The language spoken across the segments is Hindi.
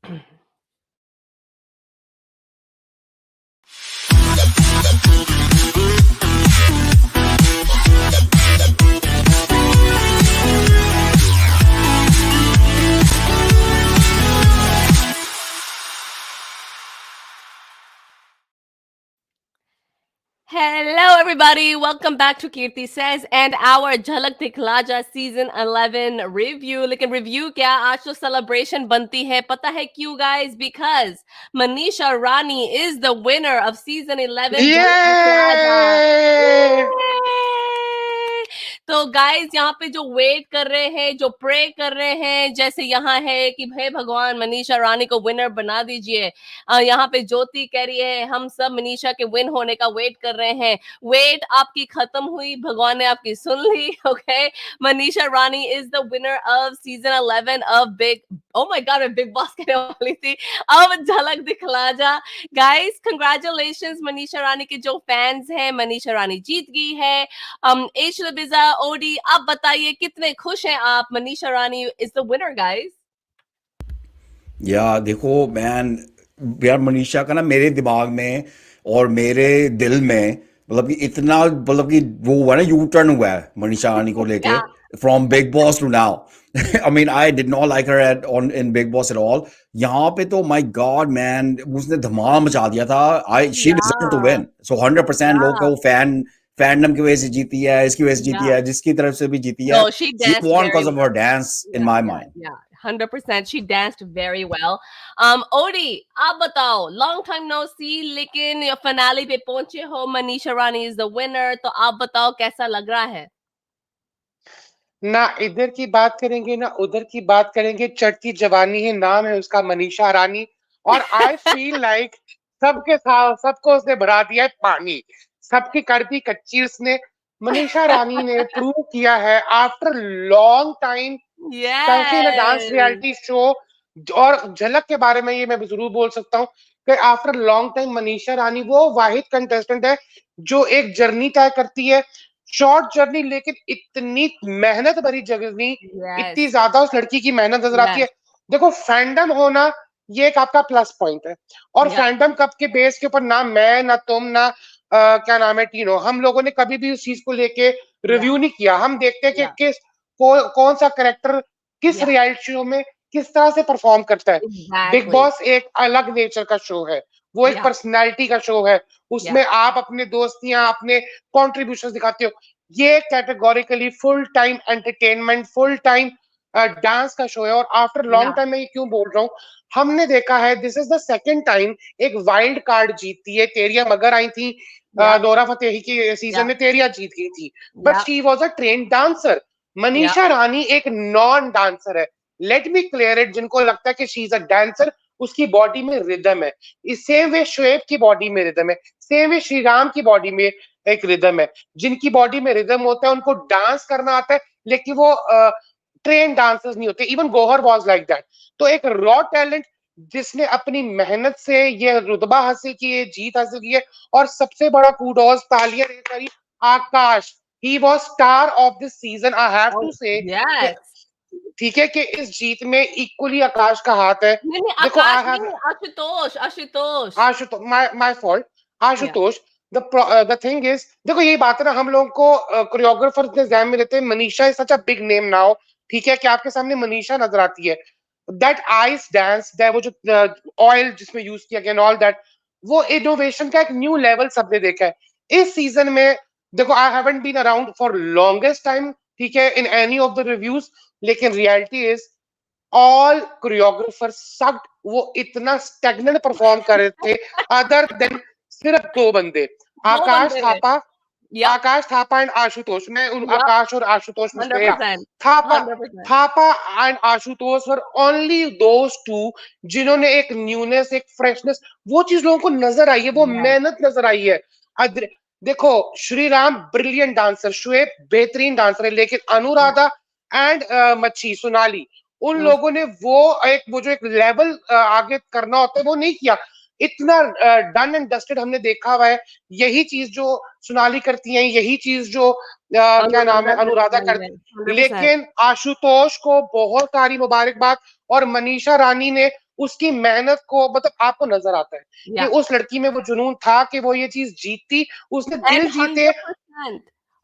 Hello, everybody. Welcome back to Kirti Says and our Jhalak Dikhhla Jaa season 11 review. लेकिन review क्या, आज तो celebration बनती है. पता है क्यों, guys? Because Manisha Rani is the winner of season 11 Jhalak Dikhhla Jaa. तो गाइज यहाँ पे जो वेट कर रहे हैं, जो प्रे कर रहे हैं, जैसे यहाँ है कि हे भगवान मनीषा रानी को विनर बना दीजिए। यहाँ पे ज्योति कह रही है हम सब मनीषा के विन होने का वेट कर रहे हैं। वेट आपकी खत्म हुई, भगवान ने आपकी सुन ली। Okay, Manisha Rani is the winner of season 11 of Bigg, oh my god मैं बिग बॉस कहने वाली थी, अब झलक दिखला जा। गाइस कंग्रेचुलेशंस मनीषा रानी के जो फैंस हैं, मनीषा रानी जीत गई है। एशलबिजा ओडी, आप बताइए कितने खुश हैं आप? Manisha Rani is the winner guys. या देखो मैन, यार मनीषा का ना मेरे दिमाग में और मेरे दिल में मतलब कि इतना मतलब कि वो हुआ ना, यू टर्न हुआ है मनीषा रानी को लेके from Bigg Boss to now. I mean I did not like her at on in big Boss at all. यहाँ पे तो माय गॉड मैन, उसने धमाल मचा दिया था। I she deserve to win. सो 100% लोग को फैंडम की वजह से जीती है, इसकी वजह से जीती है, जिसकी तरफ से भी जीती है, she she danced won very because of her well. dance in my mind. Yeah, 100%. She danced very well. Odi, आप बताओ, long time no see, लेकिन finale पे पहुंचे हो, Manisha Rani is the winner, तो आप बताओ कैसा लग रहा है? ना इधर की बात करेंगे ना उधर की बात करेंगे, चढ़ती जवानी है, नाम है उसका मनीषा रानी। और आई फील लाइक सबके साथ सबको उसने भरा दिया है पानी, सबकी कर दी कच्ची उसने। मनीषा रानी ने प्रूव किया है after long time, specially in dance reality show. और झलक के बारे में ये मैं जरूर बोल सकता हूँ कि after long time Manisha Rani वो वाहिद कंटेस्टेंट है जो एक जर्नी तय करती है, शॉर्ट जर्नी, लेकिन इतनी मेहनत भरी जर्नी, इतनी ज्यादा उस लड़की की मेहनत नजर आती है। देखो फैंडम होना ये एक आपका प्लस पॉइंट है, और फैंडम कप के बेस के ऊपर ना मैं ना तुम ना क्या नाम है टीनो, हम लोगों ने कभी भी उस चीज को लेके रिव्यू नहीं किया। हम देखते हैं कि कौन सा करेक्टर किस रियलिटी शो में किस तरह से परफॉर्म करता है। बिग बॉस एक अलग नेचर का शो है, वो एक पर्सनैलिटी का शो है, उसमें आप अपने दोस्तियां अपने कॉन्ट्रीब्यूशन दिखाते हो। ये categorically full time entertainment, full time dance का शो है। और आफ्टर लॉन्ग टाइम मैं ये क्यों बोल रहा हूँ, हमने देखा है this is the second time एक वाइल्ड कार्ड जीतती है। तेरिया मगर आई थी नोरा फतेही की सीजन में, तेरिया जीत गई थी, but she was a train dancer. Manisha Rani एक नॉन डांसर है। लेट मी क्लियर इट, जिनको लगता है कि शी इज अ डांसर, उसकी बॉडी में रिदम है। इस सेम वे श्वेब की बॉडी में रिदम है, सेम वे श्री राम की बॉडी में एक रिदम है। जिनकी बॉडी में रिदम होता है उनको डांस करना आता है, लेकिन वो ट्रेन डांसर्स नहीं होते। Even Gohar was like that. तो एक रॉ टैलेंट जिसने अपनी मेहनत से ये रुतबा हासिल की है, जीत हासिल की है। और सबसे बड़ा कूडोज, तालियां Akash, he was star of this season. I have to say ठीक है कि इस जीत में इक्वली आकाश का हाथ है। देखो Ashutosh Ashutosh Ashutosh my fault Ashutosh. The thing is, देखो यही बात है ना, हम लोगों को कोरियोग्राफर इतने ध्यान में रहते हैं। Manisha is such a big name now, ठीक है कि आपके सामने मनीषा नजर आती है। दैट आइस डांस, वो जो ऑयल जिसमें यूज किया गया ऑल दैट, वो इनोवेशन का एक न्यू लेवल सबने देखा है इस सीजन में। देखो I haven't been around for longest time, ठीक है, in any of the reviews, लेकिन reality is all choreographers sucked. वो इतना स्टैग्नेंट परफॉर्म कर रहे थे, अदर देन सिर्फ दो बंदे, आकाश थापा, आकाश थापा एंड आशुतोष। मैं आकाश और आशुतोष में Thapa and Ashutosh were only those two जिन्होंने एक न्यूनेस, एक फ्रेशनेस, वो चीज लोगों को नजर आई है, वो मेहनत नजर आई है। देखो श्री राम ब्रिलियंट डांसर, श्वेब बेहतरीन डांसर है, लेकिन अनुराधा एंड मच्छी सोनाली, उन लोगों ने वो जो एक लेवल आगे करना होता है वो नहीं किया। इतना डन एंड डस्टेड हमने देखा हुआ है। यही चीज जो सोनाली करती है, यही चीज जो क्या नाम है अनुराधा करती। लेकिन आशुतोष को बहुत सारी मुबारकबाद, और मनीषा रानी ने उसकी मेहनत को मतलब आपको नजर आता है कि Yeah. उस लड़की में वो जुनून था कि वो ये चीज जीतती, उसने एंड दिल जीते। 100%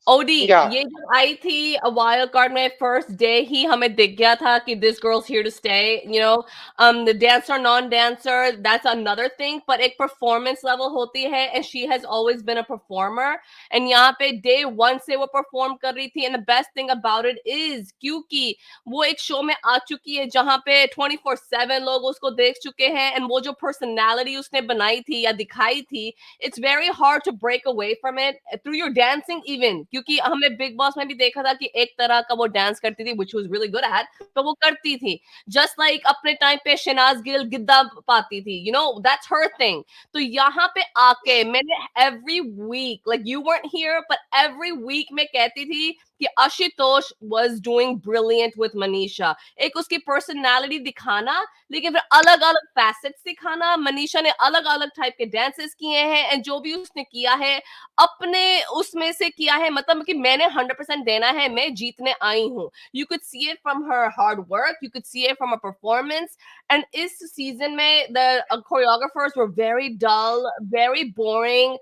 ओडी या ये जब आई थी वाइल्ड कार्ड में फर्स्ट डे ही हमें दिख गया था कि this girl's here to stay you know the dancer non dancer that's another thing पर एक परफॉर्मेंस लेवल होती है and she has always been a performer and यहाँ पे डे वन से वो परफॉर्म कर रही थी and the best thing about it is क्योंकि वो एक शो में आ चुकी है जहाँ पे 24/7 लोग उसको देख चुके हैं एंड वो जो पर्सनैलिटी उसने बनाई थी या दिखाई थी it's very hard to break away from it through your dancing even क्योंकि हमें बिग बॉस में भी देखा था कि एक तरह का वो डांस करती थी which was really good at तो वो करती थी just like अपने टाइम पे शहनाज गिल गिद्दा पाती थी you know that's her thing तो यहाँ पे आके मैंने every week like you weren't here but every week मैं कहती थी कि Ashutosh was doing brilliant with Manisha एक उसकी पर्सनालिटी दिखाना लेकिन फिर अलग अलग फैसेट्स दिखाना मनीषा ने अलग अलग टाइप के डांसेस किए हैं एंड जो भी उसने किया है अपने उसमें से किया है मतलब कि मैंने 100% देना है मैं जीतने आई हूँ you could see it from her hard work you could see it from a performance and इस सीजन में the choreographers were very dull very boring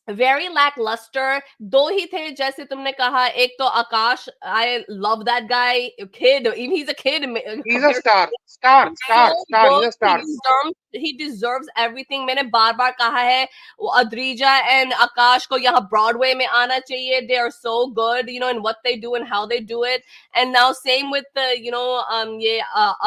very lackluster दो ही थे जैसे तुमने कहा एक तो आकाश I love that guy kid even he's a kid he is a compared star, so star, he is good a star. he deserves everything मैंने बार बार कहा है वो अद्रिजा एंड आकाश को यहाँ ब्रॉडवे में आना चाहिए they are so good you know in what they do and how they do it and now same with the you know ये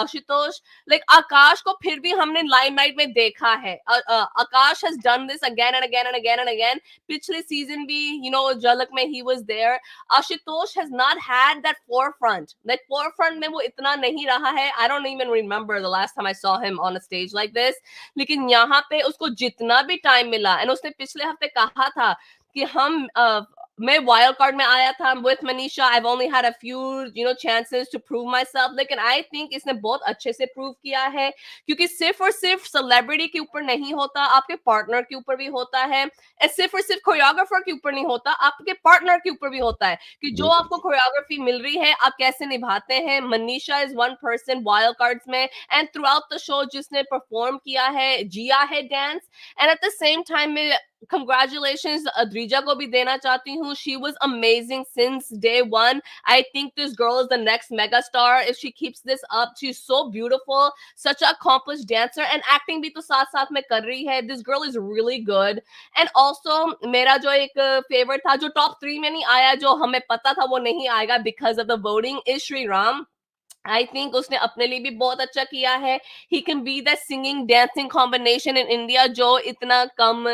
आशुतोष like आकाश को फिर भी हमने लाइमलाइट में देखा है आकाश has done this again and again and again and again पिछले सीजन भी you know झलक में he was there Ashutosh has not had that forefront में वो इतना नहीं रहा है I don't even remember the last time I saw him on a stage like this लेकिन यहाँ पे उसको जितना भी टाइम मिला एंड उसने पिछले हफ्ते कहा था कि हम मैं वाइल्ड कार्ड में आया था with Manisha I've only had a few you know chances to prove myself लेकिन I think इसने बहुत अच्छे से प्रूव किया है क्योंकि सिर्फ और सिर्फ सेलिब्रिटी के ऊपर नहीं होता आपके पार्टनर के ऊपर भी होता है सिर्फ और सिर्फ कोरियोग्राफर के ऊपर नहीं होता आपके पार्टनर के ऊपर भी होता है कि जो आपको कोरियोग्राफी मिल रही है आप कैसे निभाते हैं Manisha is one person wild cards में and throughout the show जिसने परफॉर्म किया है जिया है dance and at the same time में congratulations Adrija को भी देना चाहती हूँ she was amazing since day one I think this girl is the next mega star if she keeps this up she's so beautiful such an accomplished dancer and acting भी तो साथ साथ में कर रही है this girl is really good and also मेरा जो एक फेवरेट था जो टॉप 3 में नहीं आया जो हमें पता था वो नहीं आएगा because of the voting is Shri Ram I think उसने अपने लिए भी बहुत अच्छा किया है he can be that singing dancing combination in India जो इतना कम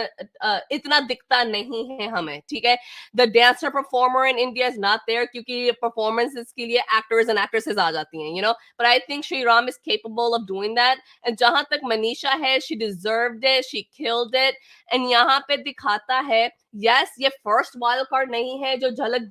इतना दिखता नहीं है हमें ठीक है the dancer performer in India is not there क्योंकि performances के लिए actors and actresses आ जाती हैं you know but I think Shri Ram is capable of doing that and जहां तक मनीषा है she deserved it she killed it and यहाँ पे दिखाता है yes ये फर्स्ट वाइल्ड कार्ड नहीं है जो झलक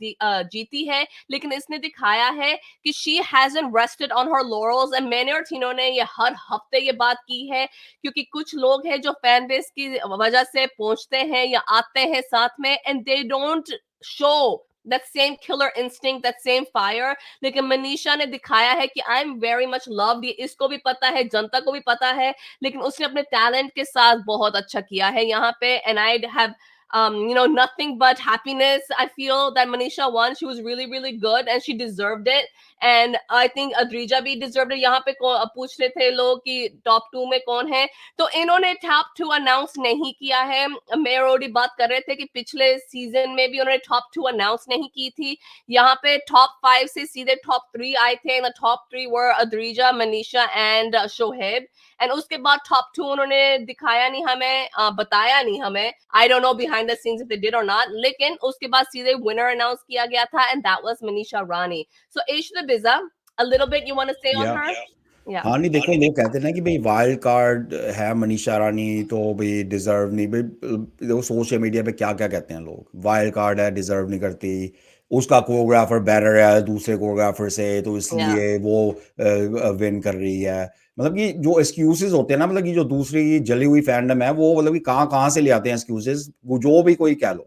जीती है लेकिन इसने दिखाया है कि she hasn't rested on her laurels and मैंने और टीनो ने ये हर हफ्ते ये बात की है क्योंकि कुछ लोग हैं जो फैन बेस की वजह से पहुंचते हैं या आते हैं साथ में and they don't show that same killer instinct that same fire लेकिन मनीषा ने दिखाया है कि I am very much loved ये इसको भी पता है जनता को भी पता है लेकिन उसने अपने टैलेंट के साथ बहुत अच्छा किया है यहाँ पे and I have you know nothing but happiness I feel that Manisha won she was really really good and she deserved it and I think Adrija भी deserved it यहाँ पे पूछ रहे थे लोग कि टॉप 2 में कौन है तो इन्होंने टॉप 2 अनाउंस नहीं किया है मैं और बात कर रहे थे कि पिछले सीजन में भी उन्होंने टॉप 2 अनाउंस नहीं की थी यहाँ पे टॉप 5 से सीधे टॉप 3 आए थे and the top 3 were Adrija Manisha and Shoaib and उसके बाद टॉप 2 उन्होंने दिखाया नहीं हमें बताया नहीं हमें I don't know behind the scenes if they did or not लेकिन उसके बाद सीधे winner अनाउंस किया गया था and that was Manisha Rani so Ishta Biza a little bit you want to say on her yeah. हाँ नहीं देखो लोग कहते हैं ना कि भाई वाइल्ड कार्ड है मनीषा रानी तो भाई डिजर्व नहीं भाई देखो सोशल मीडिया पे क्या क्या कहते हैं लोग वाइल्ड कार्ड है डिजर्व नहीं करती उसका कोरियोग्राफर बेटर है दूसरे कोरियोग्राफर से तो इसलिए वो विन कर रही है मतलब कि जो एक्सक्यूजेस होते हैं ना मतलब कि जो दूसरी जली हुई फैंडम है वो मतलब कि कहाँ से ले आते हैं एक्सक्यूजेस जो भी कोई कह लो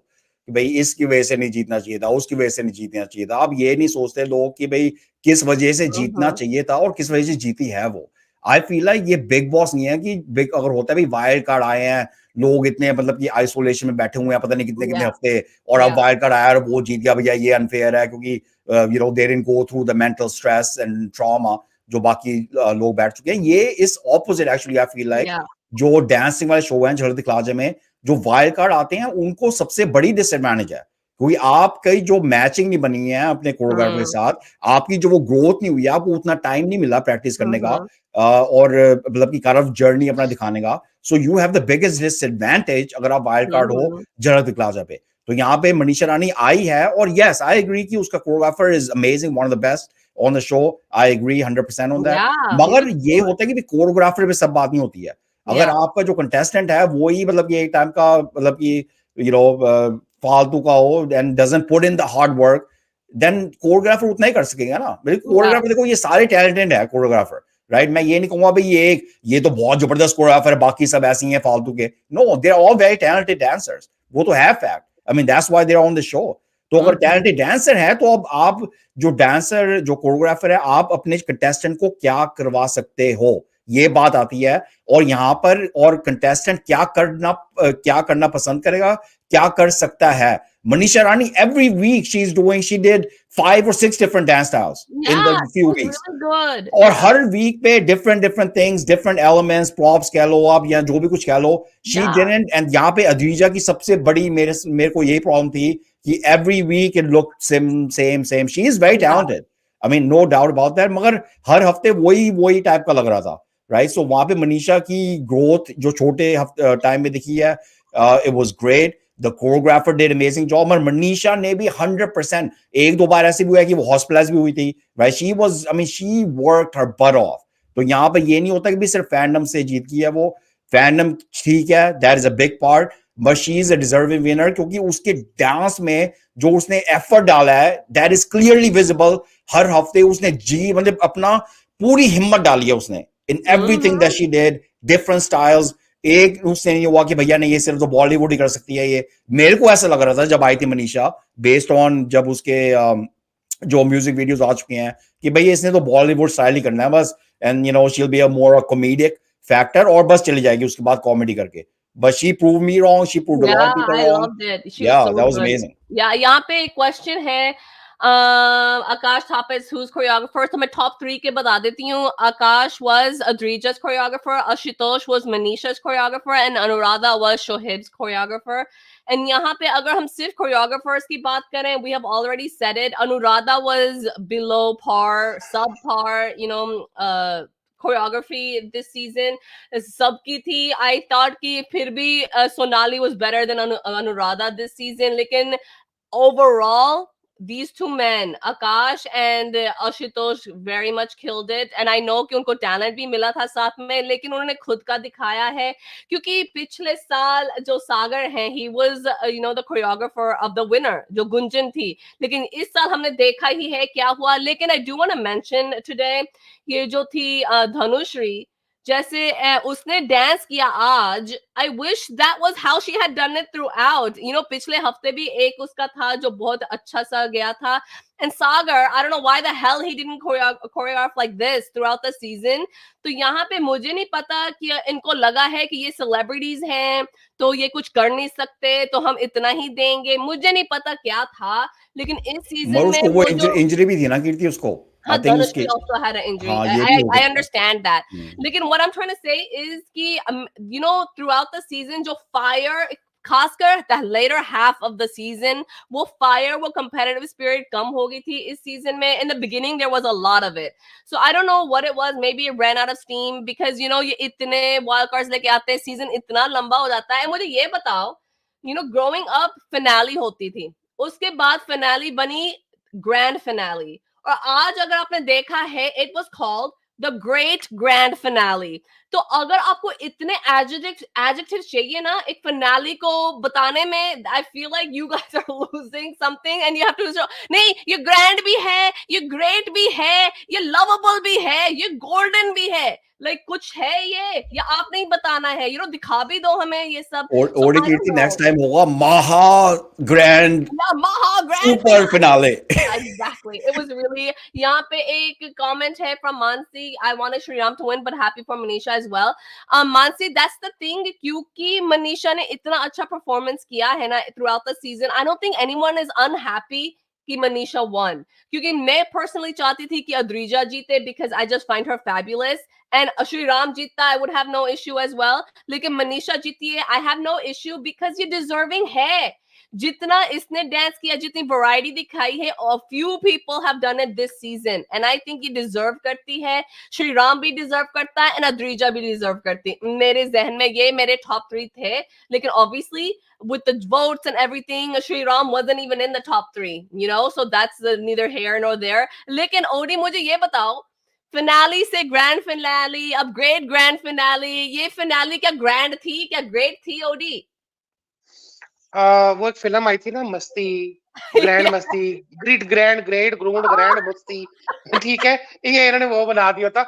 कि भाई इसकी वजह से नहीं जीतना चाहिए था उसकी वजह से नहीं जीतना चाहिए था अब ये नहीं सोचते लोग कि भाई किस वजह से जीतना चाहिए था और किस वजह से जीती है वो आई फील लाइक ये बिग बॉस नहीं है कि बिग अगर होता है भाई वाइल्ड कार्ड आए हैं लोग इतने मतलब कि आइसोलेशन में बैठे हुए हैं पता नहीं कितने कितने हफ्ते और अब वाइल्ड कार्ड आया और वो जीत गया भैया ये अनफेयर है क्योंकि you know they didn't go through the mental stress and trauma जो बाकी लोग बैठ चुके हैं ये इस opposite actually I feel like जो डांसिंग वाले शो हैं झलक दिखला जा में जो वाइल्ड कार्ड आते हैं उनको सबसे बड़ी डिसएडवांटेज है क्योंकि आपकी जो मैचिंग नहीं बनी है अपने कोरियोग्राफर के साथ आपकी जो वो ग्रोथ नहीं हुई है आपको उतना टाइम नहीं मिला प्रैक्टिस करने का और मतलब की कारव जर्नी अपना दिखाने का so you have the biggest disadvantage अगर आप वाइल्ड कार्ड हो झलक दिखला जा पे तो यहाँ पे मनीषा रानी आई है और यस आई एग्री कि उसका choreographer is amazing one of the best on the show I agree 100% on that मगर ये होता है कि कोरियोग्राफर पे सब बात नहीं होती है अगर आपका जो कंटेस्टेंट है वो ही मतलब ये टाइम का मतलब कि यू नो फालतू का हो and doesn't put in the hard work then choreographer उतना ही कर सकेगा ना कोरियोग्राफर देखो ये सारे टैलेंटेड है कोरियोग्राफर राइट मैं ये नहीं कहूंगा भाई ये तो बहुत जबरदस्त कोरियोग्राफर है बाकी सब ऐसे ही हैं फालतू के no they are all very talented dancers वो तो है fact I mean that's why they are on the show तो अगर टैलेंटेड डांसर है तो अब आप जो डांसर जो कोरियोग्राफर है आप अपने कंटेस्टेंट को क्या करवा सकते हो ये बात आती है और यहाँ पर और कंटेस्टेंट क्या करना पसंद करेगा क्या कर सकता है Manisha Rani every week she did 5 or 6 different dance styles in the few weeks really good. और हर week पे different things different elements props कह लो आप या जो भी कुछ कह लो she didn't and यहाँ पे अदीजा की सबसे बड़ी मेरे को यही प्रॉब्लम थी कि every week it looked same she is very talented I mean no doubt about that मगर हर हफ्ते वही टाइप का लग रहा था राइट सो वहां पे मनीषा की ग्रोथ जो छोटे टाइम में दिखी है it was great the choreographer did amazing job और मनीषा ने भी 100% एक दो बार ऐसे भी हुआ कि वो हॉस्पिटलाइज भी हुई थी right she was I mean she worked her but of तो यहाँ पे ये नहीं होता कि भी सिर्फ फैंडम से जीत की है वो फैंडम ठीक है that is a big part but she is a deserving winner क्योंकि उसके डांस में जो उसने एफर्ट डाला है दैट इज क्लियरली विजिबल हर हफ्ते उसने जी मतलब अपना पूरी हिम्मत डाली है उसने in everything that she did different styles एक उससे नहीं हुआ कि भैया नहीं ये सिर्फ तो बॉलीवुड ही कर सकती है ये मेरे को ऐसा लग रहा था जब आई थी मनीषा बेस्ड ऑन जब उसके जो म्यूजिक वीडियोस आ चुके हैं कि भैया इसने तो बॉलीवुड स्टाइल ही करना है बस and you know she will be a more comedic factor और बस चली जाएगी उसके बाद कॉमेडी करके but she proved me wrong she proved a lot of people wrong loved it she was so that was good. amazing यहाँ पे एक क्वेश्चन है Akash Thapis, who's choreographer. तो मैं top 3 के बता देती हूँ. Akash was Adrija's choreographer, Ashutosh was Manisha's choreographer, and Anuradha was Shohib's choreographer. And यहाँ पे अगर हम सिर्फ choreographers की बात करें, we have already said it. Anuradha was below par, subpar, you know, choreography this season सबकी थी. I thought कि फिर भी Sonali was better than Anuradha this season. लेकिन overall these two men Akash and Ashutosh very much killed it and I know कि उनको talent भी मिला था साथ में लेकिन उन्होंने खुद का दिखाया है क्योंकि पिछले साल जो सागर हैं he was you know the choreographer of the winner जो गुंजन थी लेकिन इस साल हमने देखा ही है क्या हुआ लेकिन I do want to mention today ये जो थी धनुश्री जैसे उसने डांस किया आज I wish that was how she had done it through out you know पिछले हफ्ते भी एक उसका था जो बहुत अच्छा सा गया था and Sagar I don't know why the hell he didn't choreograph like this through out the season तो यहाँ पे मुझे नहीं पता कि इनको लगा है कि ये सेलिब्रिटीज हैं तो ये कुछ कर नहीं सकते तो हम इतना ही देंगे मुझे नहीं पता क्या था लेकिन इस सीजन में उसको वो इंजरी भी थी ना कीर्ति उसको I think she also had an injury. I understand that. Lekin what I'm trying to say is ki you know throughout the season jo fire खासकर the later half of the season वो fire वो competitive spirit कम हो गई थी इस season में in the beginning there was a lot of it so I don't know what it was maybe it ran out of steam because you know ये इतने wild cards लेके आते हैं season इतना लंबा हो जाता है मुझे ये बताओ you know growing up finale होती थी उसके बाद finale बनी grand finale और आज अगर आपने देखा है it was called the great grand finale तो अगर आपको इतने एडजेक्टिव चाहिए ना एक फिनाली को बताने में, I feel like you guys are losing something and you have to, नहीं ये ग्रैंड भी है, ये ग्रेट भी है, ये लवेबल भी है, ये गोल्डन भी है, लाइक कुछ है ये, या आप नहीं बताना है, दिखा भी दो हमें ये सब. सो ओडी आई डोंट कीर्ति नो. नेक्स्ट टाइम होगा महा grand Yeah, Maha Grand super Finale. Finale. Exactly. It was really. यहाँ पे एक comment है from Mansi. I wanted Shriram to win, but happy for Manisha as well. Mansi, that's the thing. क्योंकि Manisha ने इतना अच्छा performance किया है ना throughout the season. I don't think anyone is unhappy कि Manisha won. क्योंकि मैं personally चाहती थी कि अद्रिजा जीते because I just find her fabulous. And Shriram जीतता, I would have no issue as well. लेकिन Manisha जीती है, I have no issue because ये deserving है. जितना इसने डांस किया, जितनी वैरायटी दिखाई है, few people have done it this season and I think ये डिजर्व करती है. श्री राम भी डिजर्व करता है and अद्रिजा भी डिजर्व करती है. मेरे जहन में ये मेरे टॉप 3 थे, लेकिन obviously with the votes and everything Shri Ram wasn't even in the top 3, so that's neither here nor there. लेकिन ओडी मुझे ये बताओ, फिनाली से ग्रैंड फिनाली, अब ग्रेट ग्रैंड फिनाली, ये फिनाली क्या ग्रैंड थी, क्या ग्रेट थी ओडी? वो एक फिल्म आई थी ना, मस्ती, ग्रैंड मस्ती, ग्रेट ग्रैंड ग्रेट ग्रूंड ग्रैंड मस्ती, ठीक है, ये इन्होंने वो बना दिया था.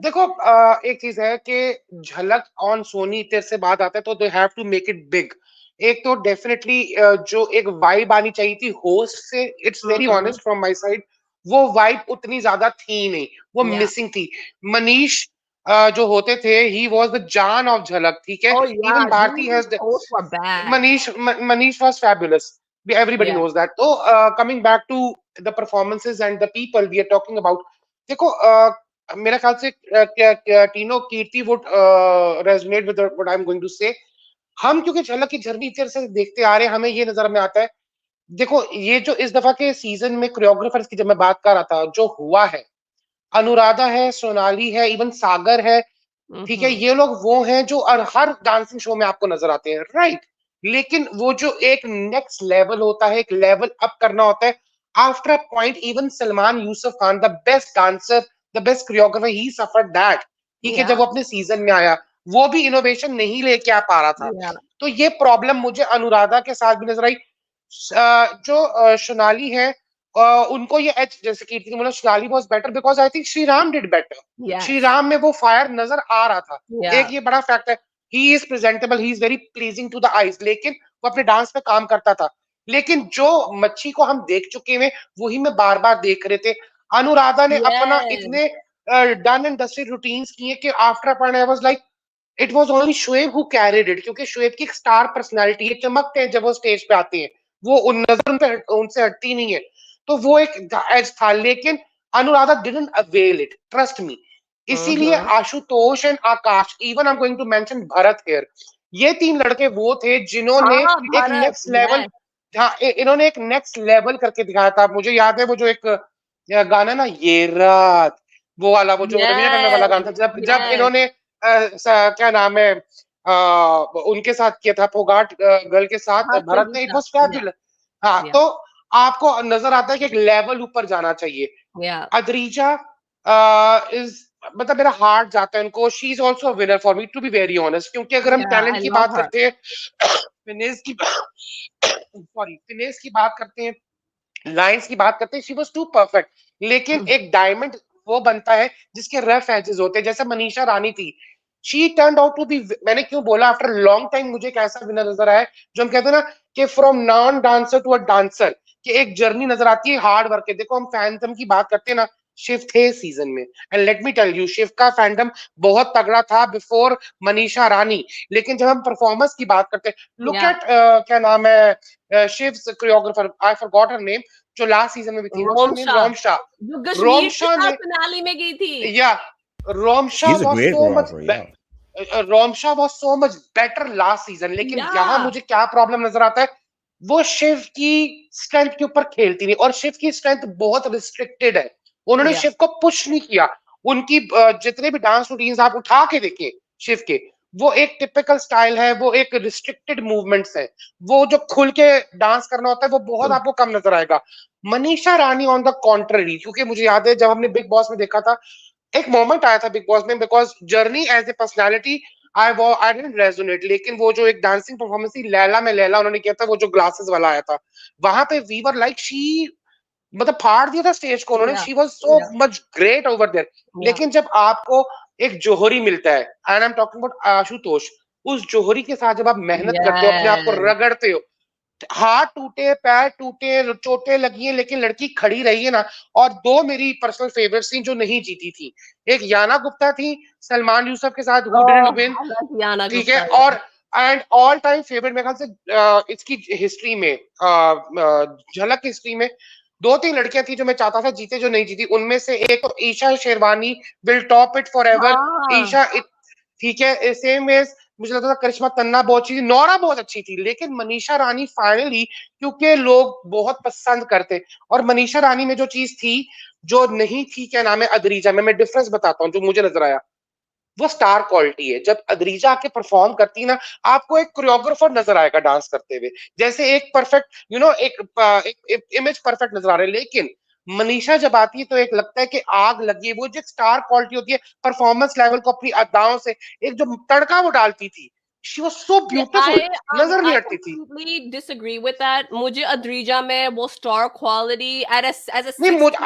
देखो, एक चीज है कि झलक ऑन सोनी तेरे से बात आता है तो they have to make it big. एक तो डेफिनेटली जो एक वाइब आनी चाहिए थी होस्ट से, it's very honest from my side, वो वाइब उतनी ज्यादा थी नहीं, वो मिसिंग थी. मनीष जो होते थे, ही वाज द जान ऑफ झलक, ठीक है. Even Bharti has Manish was fabulous. Everybody knows that. So, coming back to the performances and the people we are talking about, देखो, मेरा ख्याल से टीनो कीर्ति would resonate with what I'm going to say. हम क्योंकि झलक की जर्नी इतने से देखते आ रहे हैं, हमें ये नजर में आता है. देखो, ये जो इस दफा के सीजन में कोरियोग्राफर्स की जब मैं बात कर रहा था, जो हुआ है, अनुराधा है, सोनाली है, इवन सागर है, ठीक है, ये लोग वो हैं जो हर डांसिंग शो में आपको नजर आते हैं, राइट. लेकिन वो जो एक नेक्स्ट लेवल होता है, एक लेवल अप करना होता है, after a point even Salman Yusuf Khan, the best dancer, the best choreographer, he suffered that, ठीक है. जब वो अपने सीजन में आया, वो भी इनोवेशन नहीं लेके आ पा रहा था. तो ये प्रॉब्लम मुझे अनुराधा के साथ भी नजर आई. जो सोनाली है, उनको ये एज, जैसे कीर्ति ने बोला, Sonali was better because I think Shri Ram did better. Shri Ram में वो फायर नजर आ रहा था. एक ये बड़ा फैक्ट है, he is presentable, he is very pleasing to the eyes, लेकिन वो अपने डांस पे काम करता था. लेकिन जो मच्छी को हम देख चुके हैं, वही मैं बार बार देख रहे थे. अनुराधा ने अपना इतने डन एंड डस्टेड रूटीन्स किए कि after a point I was like it was only Shoaib who carried it, क्योंकि शोएब की एक स्टार पर्सनालिटी है, चमकते हैं जब वो स्टेज पे आते हैं, वो उन नजर उनसे हटती नहीं है. तो वो एक एज था, लेकिन Anuradha didn't avail it, trust me. इसीलिए Ashutosh and Akash, even I am going to mention Bharat here, ये 3 लड़के वो थे जिन्होंने एक नेक्स्ट लेवल, इन्होंने एक नेक्स्ट लेवल करके दिखाया था. मुझे याद है वो जो एक गाना ना, ये रात, वो वाला, वो जो रवीना टंडन वाला गाना था, जब इन्होंने क्या नाम है, उनके साथ किया था, फोगाट गर्ल के साथ भरत ने, इट वाज फैबुलस. हाँ, तो आपको नजर आता है कि एक लेवल ऊपर जाना चाहिए. अद्रिजा इज, मतलब मेरा हार्ट जाता है उनको. She is also winner for me, to be very honest, क्योंकि अगर हम टैलेंट की बात करते हैं, फिनेस की फिनेस की बात करते हैं, लाइंस की बात करते हैं, शी वाज टू परफेक्ट. लेकिन एक डायमंड वो बनता है जिसके रफ एजेस होते हैं, जैसे मनीषा रानी थी. She turned out to be, मैंने क्यों बोला आफ्टर लॉन्ग टाइम मुझे एक ऐसा विनर नजर आया, जो हम कहते हैं ना कि from non dancer to a dancer, कि एक जर्नी नजर आती है हार्ड वर्क के. देखो, हम फैंडम की बात करते हैं ना, शिव थे सीजन में, and let me tell you, Shiv का फैंडम बहुत तगड़ा था बिफोर मनीषा रानी. लेकिन जब हम परफॉर्मेंस की बात करते हैं, लुक एट क्या नाम है Shiv choreographer, I forgot her name, जो लास्ट सीजन में भी थी, रोमशा. रोमशा ने फिनाली में गई थी. या Romsha was so much, Romsha was so much better last season. लेकिन यहाँ मुझे क्या प्रॉब्लम नजर आता है, वो शिव की स्ट्रेंथ के ऊपर खेलती नहीं, और शिव की स्ट्रेंथ बहुत रिस्ट्रिक्टेड है. उन्होंने शिव को पुश नहीं किया. उनकी जितने भी डांस रूटीन्स आप उठा के देखिए शिव के, वो एक टिपिकल स्टाइल है, वो एक रिस्ट्रिक्टेड मूवमेंट्स है. वो जो खुल के डांस करना होता है, वो बहुत आपको कम नजर आएगा. Manisha Rani on the contrary, क्योंकि मुझे याद है जब हमने बिग बॉस में देखा था, एक मोमेंट आया था बिग बॉस में, because journey as a personality I didn't resonate, लेकिन वो जो एक डांसिंग परफॉर्मेंस थी लैला में, लैला उन्होंने किया था, वो जो ग्लासेस वाला आया था, वहां पे वी वर लाइक शी, मतलब फाड़ दिया था स्टेज को उन्होंने, Yeah, she was so yeah, much great over there. yeah. लेकिन जब आपको एक जौहरी मिलता है, and I am talking about Ashutosh, उस जौहरी के साथ जब आप मेहनत करते हो, अपने आप को Yes. रगड़ते हो, हाथ टूटे, पैर टूटे, चोटें लगी है, लेकिन लड़की खड़ी रही है ना। और दो मेरी पर्सनल फेवरेट थी जो नहीं जीती थी, एक याना गुप्ता थी सलमान यूसुफ के साथ, who Oh, didn't win, I love Yana ठीक है। Gupta. और एंड ऑल टाइम फेवरेट मेरे ख्याल से इसकी हिस्ट्री में, झलक की हिस्ट्री में, दो तीन लड़कियां थी जो मैं चाहता था जीते, जो नहीं जीती। उनमें से एक तो Isha Sherwani, will top it forever. हाँ, ईशा ठीक है, सेम एज मुझे लगता था करिश्मा तन्ना बहुत अच्छी थी, नौरा बहुत अच्छी थी, लेकिन मनीषा रानी फाइनली, क्योंकि लोग बहुत पसंद करते, और मनीषा रानी में जो चीज थी जो नहीं थी, क्या नाम है, अदरीजा में, मैं डिफरेंस बताता हूँ जो मुझे नजर आया, वो स्टार क्वालिटी है। जब अदरीजा आके परफॉर्म करती है ना, आपको एक कोरियोग्राफर नजर आएगा डांस करते हुए, जैसे एक परफेक्ट एक इमेज परफेक्ट नजर आ रहा है। लेकिन मनीषा जब आती है तो एक लगता है कि आग लगी है, वो जो स्टार क्वालिटी होती है परफॉर्मेंस लेवल को अपनी अदाओं से, एक जो तड़का वो डालती थी, she was so See, beautiful, नजर नहीं I हटती थी। completely disagree with that. मुझे अद्रीजा में वो star quality as a नहीं मुझे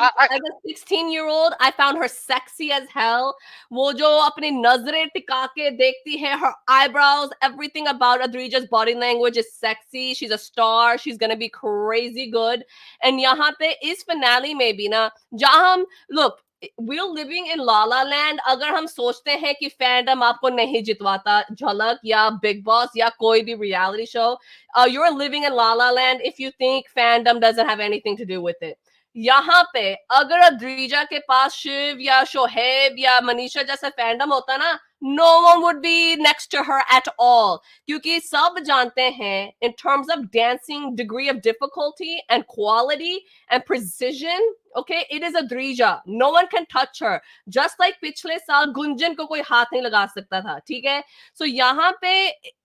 16-year-old, I found her sexy as hell. वो जो अपनी नजरें टिका के देखती है, her eyebrows, everything about Adrija's body language is sexy. She's a star. She's gonna be crazy good. And यहाँ पे इस finale में भी ना, जहाँ हम look, we're living in La La Land. अगर हम सोचते हैं कि फैंडम आपको नहीं जितवाता, झलक या बिग बॉस या कोई भी reality show, you're living in La La Land if you think fandom doesn't have anything to do with it. यहाँ पे अगर अद्रीजा के पास शिव या शोहेब या मनीषा जैसा फैंडम होता ना, no one would be next to her at all. क्योंकि सब जानते हैं in terms of dancing degree of difficulty and quality and precision, okay, it is Adrija. No one can touch her. Just like पिछले साल गुंजन को कोई हाथ नहीं लगा सकता था, ठीक है? So यहाँ पे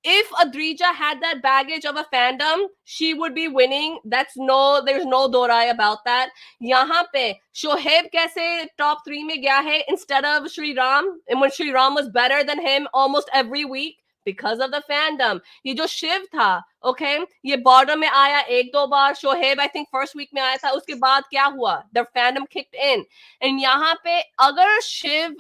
if Adrija had that baggage of a fandom, she would be winning. There's no dorai about that. यहाँ पे शोहेब कैसे top 3 में गया है instead of Sri Ram, and when Sri Ram was better than him almost every week because of the fandom. ये जो शिव था, okay, ये बॉर्डर में आया एक दो बार, Shoaib I think first week में आया था, उसके बाद क्या हुआ? The fandom kicked in. And यहाँ पे अगर शिव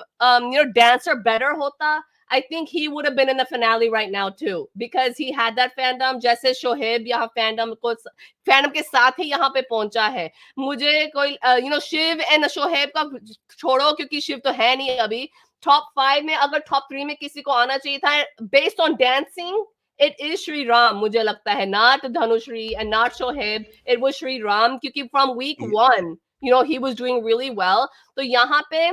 dancer better होता, I think he would have been in the finale right now too, because he had that fandom. जैसे शोहेब यहाँ fandom के साथ ही यहाँ पे पहुंचा है। मुझे कोई शिव एंड शोहेब का छोड़ो, क्योंकि शिव तो है नहीं अभी टॉप 5 में। अगर टॉप 3 में किसी को आना चाहिए था based on dancing, it is Sri Ram, मुझे लगता है, not Dhanushri and not Shoaib. It was Sri Ram, क्योंकि from week 1, he was doing really well. तो यहाँ पे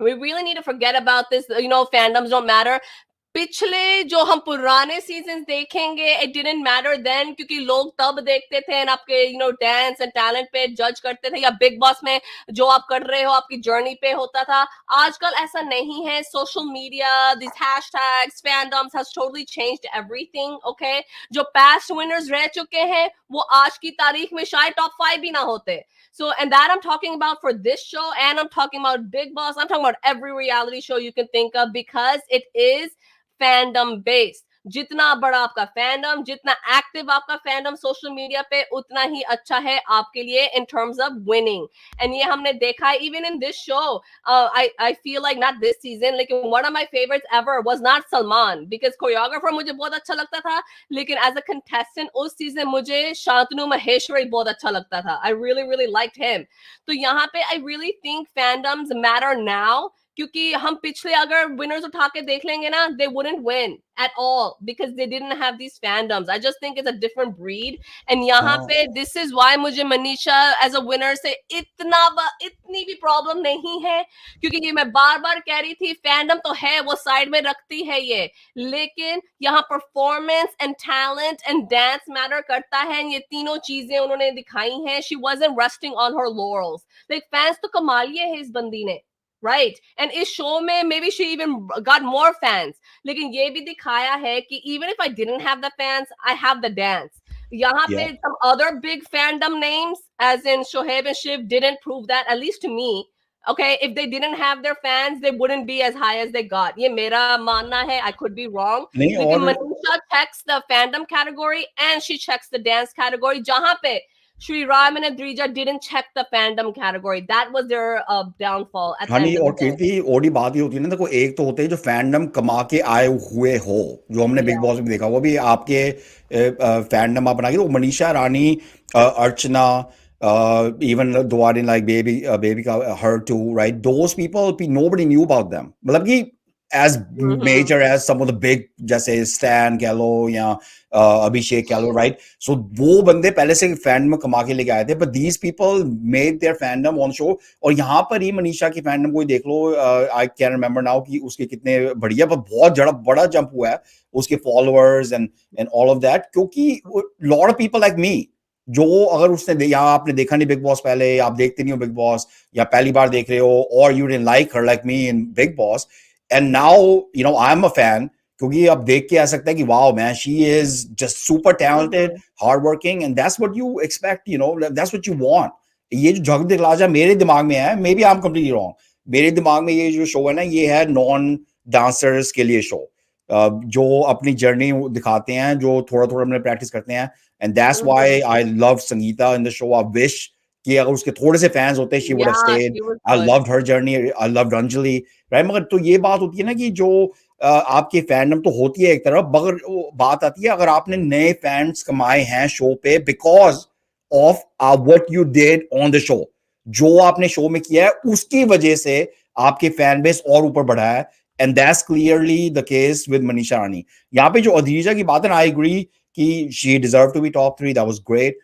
we really need to forget about this. Fandoms don't matter. पिछले जो हम पुराने सीजन देखेंगे, it didn't matter then, क्योंकि लोग तब देखते थे आपके डांस एंड टैलेंट पे जज करते थे, या बिग बॉस में जो आप कर रहे हो आपकी जर्नी पे होता था। आजकल ऐसा नहीं है। Social media, these hashtags, fandoms has totally changed everything, okay? जो past winners रह चुके हैं वो आज की तारीख में शायद टॉप 5 भी ना होते। So, and that I'm talking about for this show, and I'm talking about Big Boss. I'm talking about every reality show you can think of, because it is fandom based. जितना बड़ा आपका फैंडम, जितना एक्टिव आपका फैंडम सोशल मीडिया पे, उतना ही अच्छा है आपके लिए in terms of winning. And ये हमने देखा है even in this show. I feel like not this season, लेकिन one of my favorites ever was not Salman, because choreographer मुझे बहुत अच्छा लगता था, लेकिन as a contestant उस season मुझे शांतनु महेश्वरी बहुत अच्छा लगता था. I really really liked him. तो यहाँ पे I really think fandoms matter now, क्योंकि हम पिछले अगर विनर्स उठा के देख लेंगे ना, they wouldn't win at all because they didn't have these fandoms. I just think it's a different breed. And यहाँ पे this is why मुझे मनीषा as a winner से इतनी भी प्रॉब्लम नहीं है, क्योंकि ये मैं बार बार कह रही थी, फैंडम तो है, वो साइड में रखती है ये, लेकिन यहाँ performance and talent and dance matter करता है। ये तीनों चीजें उन्होंने दिखाई हैं। She wasn't resting on her laurels. Like fans तो कमा लिए है इस बंदी ने, right? And इस शो में maybe she even got more fans, लेकिन ये भी दिखाया है कि even if I didn't have the fans, I have the dance. यहाँ पे some other big fandom names, as in Shoaib and Shiv, didn't prove that, at least to me. Okay, if they didn't have their fans, they wouldn't be as high as they got. ये मेरा मानना है. I could be wrong. नहीं लेकिन और Manisha checks the fandom category and she checks the dance category. जहाँ पे Shri Ram and Adrija didn't check the fandom category. That was their downfall at the हाँ end नहीं, of the और day. कीर्ति और ही बात ही होती है ना, देखो एक तो होते हैं जो फैंडम कमा के आए हुए हो, जो हमने बिग Yeah. बॉस में देखा, वो भी आपके फैंडम आप बना के, वो मनीषा रानी, अर्चना, even the one in like baby का her too, right, those people nobody knew about them, मतलब कि as Mm-hmm. major as some of the big जैसे Stan कह लो या अभिषेक कह लो, right, so वो बंदे पहले से फैंडम कमा के लेके आए थे, but these people made their fandom on show. और यहाँ पर ही मनीषा की फैंडम को देख लो, आई कैन रिमेंबर नाउ कि उसके कितने बढ़िया, पर बहुत बड़ा जंप हुआ है उसके followers and all of that, क्योंकि lot of people like me, जो अगर उसने यहाँ आपने देखा नहीं बिग बॉस, पहले आप देखते नहीं हो बिग बॉस या पहली बार देख रहे हो, और you didn't like her like me in big Boss, and now you know I am a fan, क्योंकि अब देख के आ सकता है कि wow man, she is just super talented, hard working, and that's what you expect, you know, that's what you want. ये जो झलक दिखला जा मेरे दिमाग में है, maybe I am completely wrong, मेरे दिमाग में ये जो शो है ना, ये है नॉन डांसर्स के लिए शो, जो अपनी जर्नी दिखाते हैं, जो थोड़ा थोड़ा हमने प्रैक्टिस करते हैं, and that's why I love Sangeeta in the show. I wish कि अगर उसके थोड़े से फैंस होते, she would have Yeah, stayed. she was I good. Loved her journey, I loved Anjali, right. मगर तो ये बात होती है ना कि जो आपकी फैंडम तो होती है एक तरफ, मगर बात आती है अगर आपने नए फैंस कमाए हैं शो पे because of what you did on the show, जो आपने शो में किया है उसकी वजह से आपके फैन बेस और ऊपर बढ़ा है, and that's clearly the case with Manisha Rani. यहाँ पे जो अधीजा की बात है ना, आई एग्री कि she deserve to be top 3, that was great,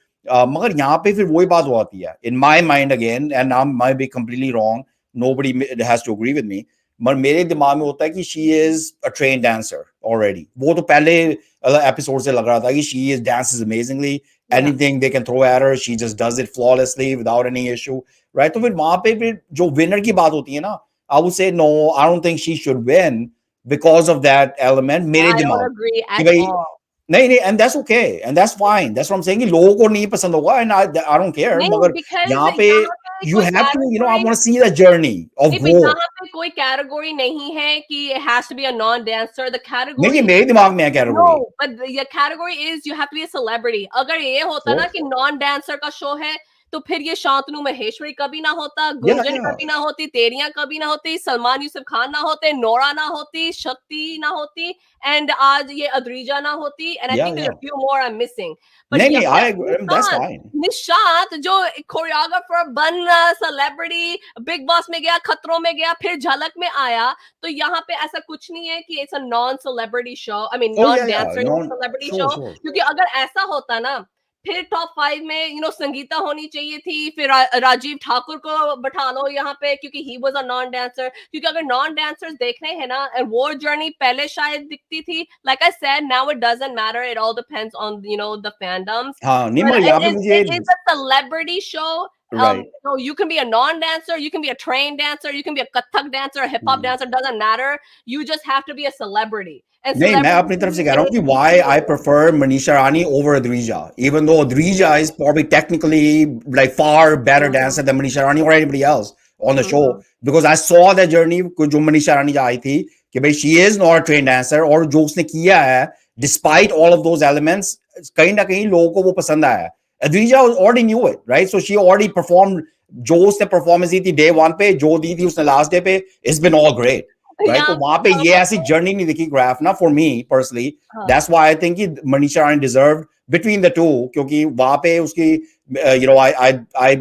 मगर यहाँ पे फिर वही बात हो आती है in my mind again, and I might be completely wrong, nobody has to agree with me, मगर मेरे दिमाग में होता है कि she is a train dancer already. वो तो पहले एपिसोड से लग रहा था कि she is dances amazingly, Yeah. anything they can throw at her, she just does it flawlessly without any issue, right? तो फिर वहां पे फिर जो विनर की बात होती है ना, I would say no, I don't think she should win because of that element मेरे I don't दिमाग agree कि at भाई all. नहीं नहीं, and that's okay and that's fine, that's what I'm saying कि लोगों को नहीं पसंद होगा, and I don't care, नहीं, मगर because यहाँ पे यहाँ पे you कोई have to, you know, I category want to see the journey of नहीं, but वो. यहाँ पे कोई कैटेगरी नहीं है कि it has to be a non-dancer. The नहीं category ये मेरे दिमाग में है no, category. but the category is you have to be a celebrity. अगर ये होता So ना कि non-dancer का शो है, तो फिर ये शांतनु महेश्वरी कभी ना होता, yeah, गुंजन yeah, कभी ना होती, तेरियां कभी ना होती, सलमान यूसुफ खान ना होते, नोरा ना होती, शक्ति ना होती, and आज ये अद्रीजा ना होती, and I yeah, think there's yeah. a few more I'm missing. But नहीं नहीं, यहाँ I agree, that's Nishant fine. Nishant जो कोरियोग्राफर बन सेलिब्रिटी, बिग बॉस में गया, खतरों में गया, फिर झलक में आया, तो यहाँ पे ऐसा कुछ नहीं है कि it's a non celebrity show, I mean Oh non yeah, yeah, dancer no, celebrity sure, show, sure. क्योंकि अगर ऐसा होता ना, फिर टॉप 5 में संगीता होनी चाहिए थी, फिर राजीव ठाकुर को बैठा लो यहाँ पे, क्योंकि he was a non dancer, क्योंकि अगर नॉन डांसर्स देख रहे हैं ना, वो जर्नी पहले शायद दिखती थी, like I said, now it doesn't matter, it all depends on the fandoms, हाँ नहीं, but मगर यहाँ पे मुझे it is a celebrity show. Right. So you can be a non-dancer, you can be a trained dancer, you can be a kathak dancer, a hip hop dancer, doesn't matter. You just have to be a celebrity. And नहीं मैं celebrity अपनी तरफ से कह is रहा हूँ कि easy why I to prefer Manisha Rani over Adrija, even though Adrija is probably technically like far better dancer than Manisha Rani or anybody else on the show, because I saw that journey जो Manisha Rani आई थी कि भाई she is not a trained dancer, और जो उसने किया है despite all of those elements, कहीं ना कहीं लोगों को वो पसंद आया है. Adrija already knew it, right? So she already performed, जो उसने परफॉर्मेंस दी थी डे 1 पे, जो दी थी उसने लास्ट डे पे, it's been all great. Right? तो yeah, वहां पे ये ऐसी जर्नी नहीं दिखी ग्राफ ना, for me personally, that's why I think कि Manisha Rani deserved between the two, क्योंकि वहां पे उसकी you know I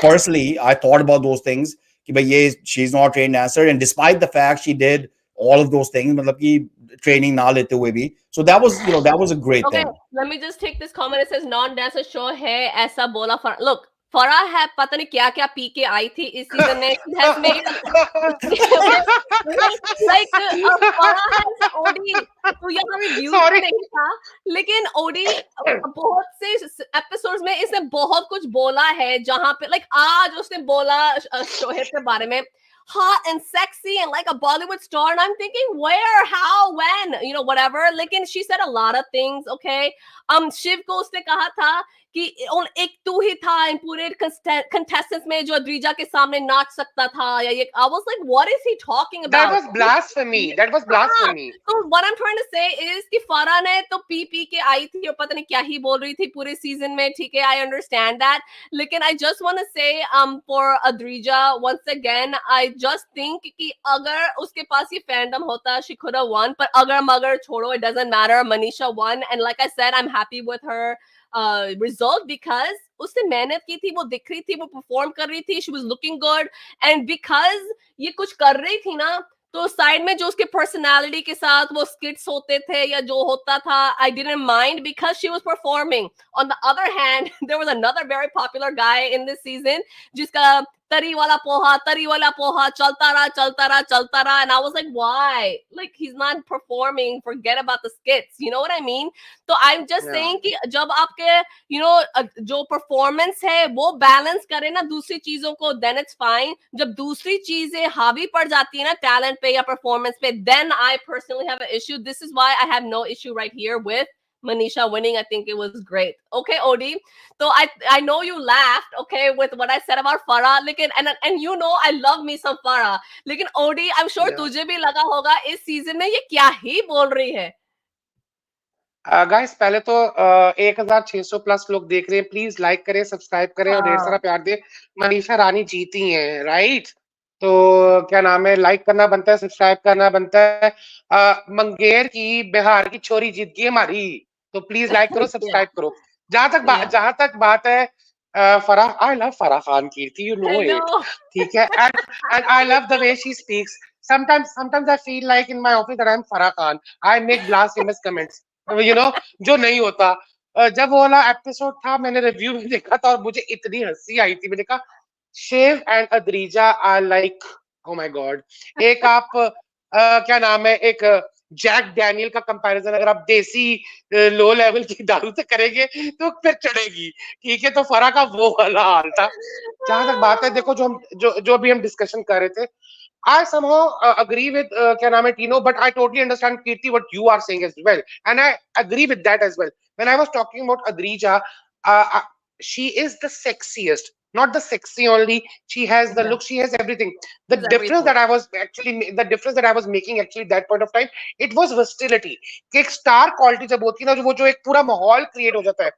personally I thought about those things कि भाई ये she is not trained dancer, and despite the fact she did all of those things, मतलब कि ट्रेनिंग ना लेते हुए भी, so that was, you know, that was a great okay, thing. let me just take this comment. It says non-dancer show है, ऐसा बोला फरा. Look, फरा है, पता नहीं क्या क्या पी के आई थी इस सीजन में. She has made like फरा है ओडी, तो यहाँ रिव्यूज में Sorry. नहीं था, लेकिन ओडी बहुत से एपिसोड्स में इसने बहुत कुछ बोला है, जहाँ पे लाइक आज उसने बोला शोहेब के बारे में, hot and sexy and like a Bollywood star, and I'm thinking where, how, when, you know, whatever. लेकिन she said a lot of things, okay. Shiv को उसने कहा था कि एक तू ही था इन पूरे contestants में जो अद्रिजा के सामने नाच सकता था या ये. I was like, what is he talking about? That was blasphemy. That was blasphemy. So what I'm trying to say is कि फरा ने तो पी के आई थी और पता नहीं क्या ही बोल रही थी पूरे सीजन में, ठीक है, I understand that. लेकिन I just want to say for Adrija once again, I just think कि अगर उसके पास ये fandom होता, she could have won. पर अगर मगर छोड़ो, it doesn't matter. Manisha won, and like I said, I'm happy with her result because उसने मेहनत की थी, वो दिख रही थी, वो परफॉर्म कर रही थी, she was looking good, and because ये कुछ कर रही थी ना, तो साइड में जो उसके पर्सनालिटी के साथ वो स्किट्स होते थे या जो होता था, I didn't mind because she was performing. On the other hand, there was another very popular guy in this season जिसका तरी वाला पोहा चलता रहा, and I was like, why? Like, he's not performing, forget about the skits, you know what I mean? तो I'm just saying कि जब आपके you know जो performance है वो balance करे ना दूसरी चीजों को, then it's fine. जब दूसरी चीजें हावी पड़ जाती है ना talent पे या performance पे, then I personally have an issue. This is why I have no issue right here with Manisha winning. I think it was great. Okay, Odie. So I know you laughed, okay, with what I said about Farah. Lekin, and you know I love me some Farah. Lekin Odie, I'm sure तुझे भी लगा होगा इस सीजन में ये क्या ही बोल रही है. गाइस पहले तो 1600 प्लस लोग देख रहे हैं, प्लीज लाइक करें, सब्सक्राइब करें और ढेर सारा प्यार दे. मनीषा रानी जीती हैं, राइट? तो क्या नाम है, लाइक करना बनता है, सब्सक्राइब करना बनता है. मंगेर की बिहार की छोरी जीत गई हमारी, तो प्लीज लाइक करो, सब्सक्राइब करो. जहां तक बात है Farah, I love Farah Khan Kirti, you know it, ठीक है. And I love the way she speaks. sometimes I feel like in my office that I'm Farah Khan. I make blasphemous comments, you know, जो नहीं होता. जब वो वाला एपिसोड था, मैंने रिव्यू में देखा था और मुझे इतनी हंसी आई थी. मैंने कहा Shiv and Adrija are like, oh my god. एक आप क्या नाम है, एक जैक डैनियल का कंपैरिजन अगर आप देसी लो लेवल की दारू से करेंगे तो फिर चढ़ेगी, ठीक है. तो फरा का वो वाला हाल था. जहां तक बात है, देखो जो भी हम डिस्कशन कर रहे थे, I somehow agree with क्या नाम है Tino, but I totally understand Kirti what you are saying as well, and I agree with that as well. When I was talking about Adrija, she is the sexiest, not the sexy only. She has the look, she has everything. The difference that I was making actually that point of time, it was versatility. कि एक star quality जब होती है ना, वो जो एक पूरा माहौल create हो जाता है.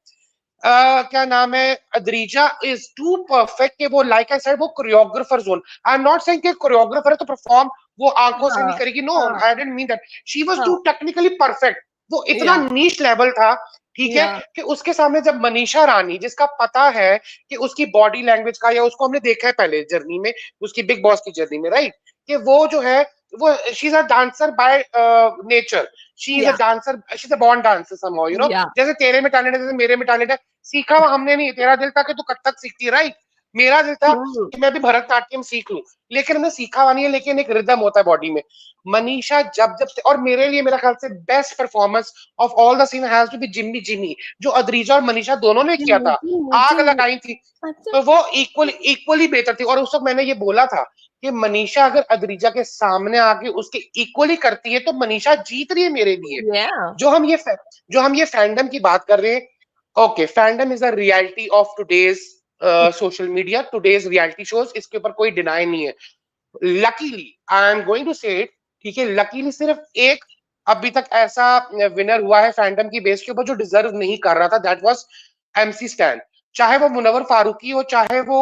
क्या नाम है, अद्रिजा इज टू परफेक्ट कि वो, लाइक आई सेड, वो choreographer zone. I am not saying कि कोरियोग्राफर है तो परफॉर्म वो आंखों से नहीं करेगी, no, I didn't mean that. She was too technically perfect. वो इतना नीश लेवल था, ठीक है, कि उसके सामने जब मनीषा रानी, जिसका पता है कि उसकी बॉडी लैंग्वेज का, या उसको हमने देखा है पहले जर्नी में, उसकी बिग बॉस की जर्नी में, राइट, कि वो जो है वो she is a dancer by nature. She is a dancer, she is a born dancer somehow, you know. जैसे तेरे में टैलेंट है, जैसे मेरे में टैलेंट है. सीखा हुआ हमने नहीं. तेरा दिल था कि तू कथक सीखती, राइट? मेरा दिल था कि मैं भी भरतनाट्यम सीख लूं, लेकिन हमने सीखा हुआ नहीं है. लेकिन एक रिदम होता है बॉडी में. मनीषा जब से, और मेरे लिए मेरा ख्याल से best performance of all the scene has to be Jimmy, जो अद्रिजा और मनीषा दोनों ने किया था. आग लगाई थी, तो वो इक्वली बेहतर थी. और उस वक्त मैंने ये बोला था कि मनीषा अगर अद्रिजा के सामने आके उसके इक्वली करती है तो मनीषा जीत रही है मेरे लिए. जो हम ये फैंडम की बात कर रहे हैं, okay, fandom is a reality of today's social media, today's reality shows. इसके ऊपर कोई डिनाई नहीं है. Luckily I am going to say it, ठीक है, लकीली सिर्फ एक अभी तक ऐसा विनर हुआ है फैंडम की बेस के ऊपर जो डिजर्व नहीं कर रहा था. That was MC stand. चाहे वो मुनव्वर फारूकी हो, चाहे वो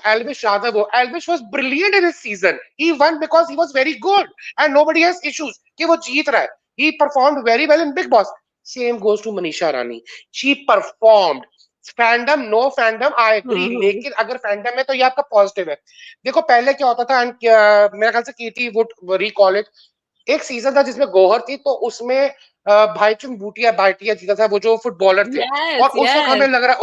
एल्विश यादव हो. Elvish was brilliant in this season. He won because he was very good and nobody has issues कि वो जीत रहा है. He performed very well in big Boss. Same goes to Manisha Rani. She performed. Fandom, no fandom, I agree. लेकिन अगर फैंडम है तो ये आपका पॉजिटिव है. देखो पहले क्या होता था, मेरे ख्याल से कीर्ति वुड रिकॉल इट, एक सीजन था जिसमें गौहर थी, तो उसमें भाईचुंग भाटिया जीता था, वो जो फुटबॉलर थे. और उस वक्त हमें लग रहा,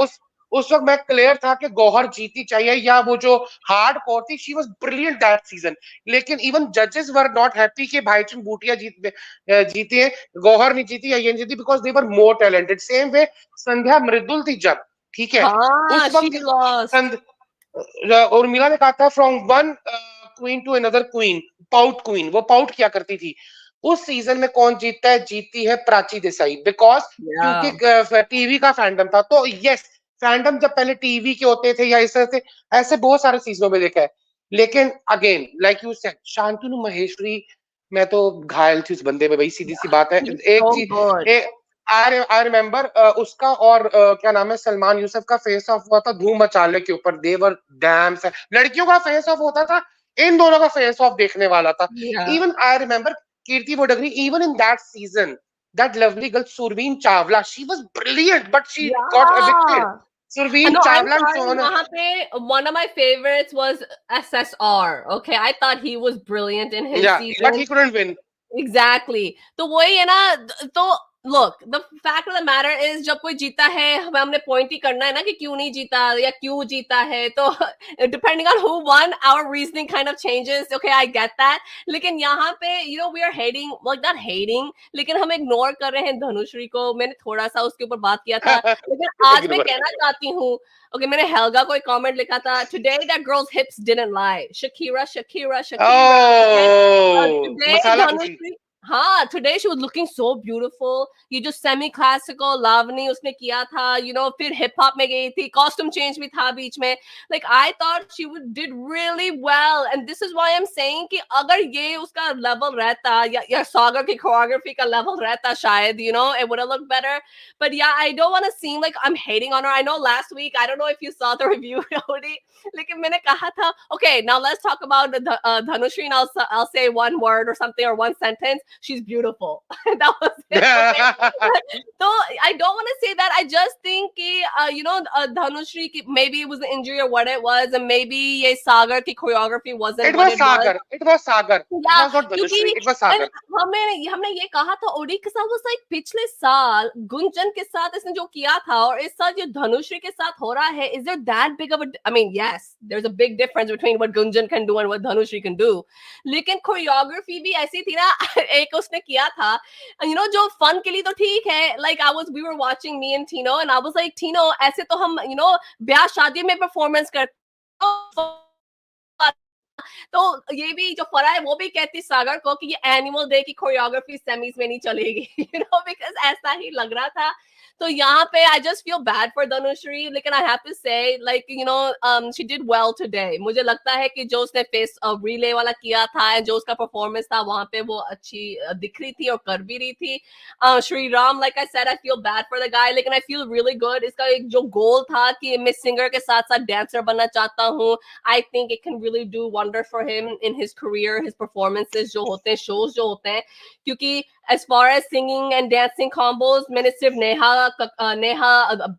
उस वक्त मैं क्लियर था कि गौहर जीती चाहिए, या वो जो हार्ड कोर थी, she was brilliant that season. लेकिन इवन जजेस वर नॉट हैप्पी कि भाईचुंग भूटिया जीती है, गौहर नहीं जीती या ये नहीं जीती, because they were more talented. Same way Sandhya Mridul थी जब, ठीक है, उस वक्त उर्मिला ने कहा था from one queen to another queen, pout queen. वो पाउट क्या करती थी. उस सीजन में कौन जीतता है? जीती है प्राची देसाई, बिकॉज क्योंकि टीवी का फैंडम था। तो यस, फैंडम जब पहले टीवी के होते थे या इस तरह से, ऐसे बहुत सारे सीजनों में देखा है। लेकिन again like you said, Shantanu Maheshwari, मैं तो घायल थी उस बंदे में भाई, सीधी सी बात है। He's एक so good. चीज, आई रिमेम्बर उसका और क्या नाम है, सलमान यूसुफ का फेस ऑफ हुआ था धूम मचाने के ऊपर। देवर डैम से लड़कियों का फेस ऑफ होता था, इन दोनों का फेस ऑफ देखने वाला था। Yeah. Even I remember Kirti would agree, even in that season, that lovely girl Surveen Chawla, she was brilliant, but she got evicted. Yeah. Surveen No, I'm Chawla and sorry. Sona. वहाँ पे one of my favorites was SSR. Okay, I thought he was brilliant in his Yeah, but season. he couldn't win. Exactly. तो वही है ना, तो look, the fact of the matter is जब कोई जीता है हमने पॉइंट ही करना है ना कि क्यों नहीं जीता या क्यों जीता है। तो depending on who won, our reasoning kind of changes. Okay, I get that. लेकिन यहाँ पे you know we are hating, like not hating, लेकिन हम इग्नोर कर रहे हैं धनुश्री को। मैंने थोड़ा सा उसके ऊपर बात किया था, लेकिन आज मैं कहना चाहती हूँ, okay, मैंने हेल्गा को एक कमेंट लिखा था, today that girl's hips didn't lie. Shakira, Shakira, Shakira. Oh, Today masala kushi. Dhanushree, हाँ, today she was looking so beautiful. ये जो सेमी क्लासिकल लावनी उसने किया था, you know, फिर हिप हॉप में गई थी, कॉस्ट्यूम चेंज भी था बीच में। Like I thought she did really well, and this is why I'm saying कि अगर ये उसका लेवल रहता या सागर की कोरियोग्राफी का लेवल रहता शायद, you know, it would have looked better. But yeah, I don't want to seem like I'm hating on her. I know last week, I don't know if you saw the review, Odie, लेकिन मैंने कहा था, okay, now let's talk about Dhanushri, and I'll say one word or something or one sentence. She's beautiful. That was it. Okay? So I don't want to say that. I just think कि you know Dhanushri maybe it was the injury or what it was, and maybe ये Sagar की choreography wasn't It what was it was. Sagar. It was Sagar. It Yeah, was not क्योंकि Dhanushri. It was Sagar. हमने ये कहा था ओडी के साथ, was like पिछले साल गुंजन के साथ इसने जो किया था और इस साल जो धनुश्री के साथ हो रहा है, is there that big of a, I mean yes, there's a big difference between what Gunjan can do and what Dhanushri can do. लेकिन कोरियोग्राफी भी ऐसी थी ना, एक उसने किया था, you know, जो फन के लिए तो ठीक है, like we were watching me and Tino, and I was like, Tino, ऐसे तो हम you know ब्याह शादी में परफॉर्मेंस करते, तो ये भी जो फरा है वो भी कहती सागर को कि ये एनिमल डे की कोरियोग्राफी सेमीज में नहीं चलेगी, यू नो, बिकॉज ऐसा ही लग रहा था। तो यहाँ पे I just feel bad for Dhanushree, लेकिन आई हैव टू से like you know she did well today. मुझे लगता है कि जो उसने फेस रिले वाला किया था, जो उसका परफॉर्मेंस था वहां पे, वो अच्छी दिख रही थी और कर भी रही थी। Shri Ram, like I said, I feel bad for the guy, लेकिन आई फील रियली गुड। इसका एक जो गोल था कि मैं सिंगर के साथ साथ डांसर बनना चाहता हूँ, I think it can really do wonder for him in his career, his performances जो होते हैं, शोज जो होते हैं। क्योंकि as far as singing and dancing combos, मैंने सिर्फ नेहा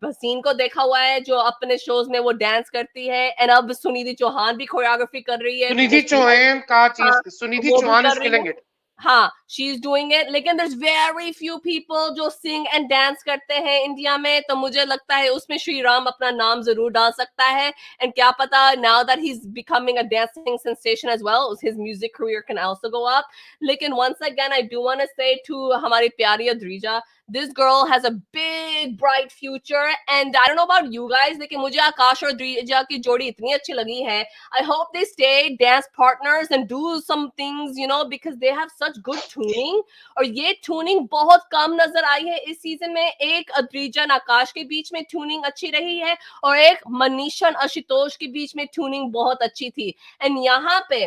भसीन को देखा हुआ है जो अपने शोज में वो डांस करती है, एंड अब सुनिधि चौहान भी कोरियोग्राफी कर रही है सुनिधि because चौहान का चीज, हाँ, सुनिधि वो भी चौहान कर इज रही किलिंग है। इट। हाँ, शी इज डूइंग इट, लेकिन there's very few people जो sing and dance करते हैं इंडिया में, तो मुझे लगता है उसमें श्री राम अपना नाम जरूर डाल सकता है। एंड क्या पता, now that he's becoming a dancing sensation as well, his music career can also go up. लेकिन once again, I do want to say to हमारी प्यारी Adrija, this girl has a big bright future, and I don't know about you guys, लेकिन मुझे आकाश और अद्रिजा की जोड़ी इतनी अच्छी लगी है। I hope they stay dance partners and do some things, you know, because they have such good tuning. और ये tuning बहुत कम नजर आई है इस सीजन में। एक अद्रिजा आकाश के बीच में tuning अच्छी रही है, और एक मनीषा आशुतोष के बीच में tuning बहुत अच्छी थी। एंड यहाँ पे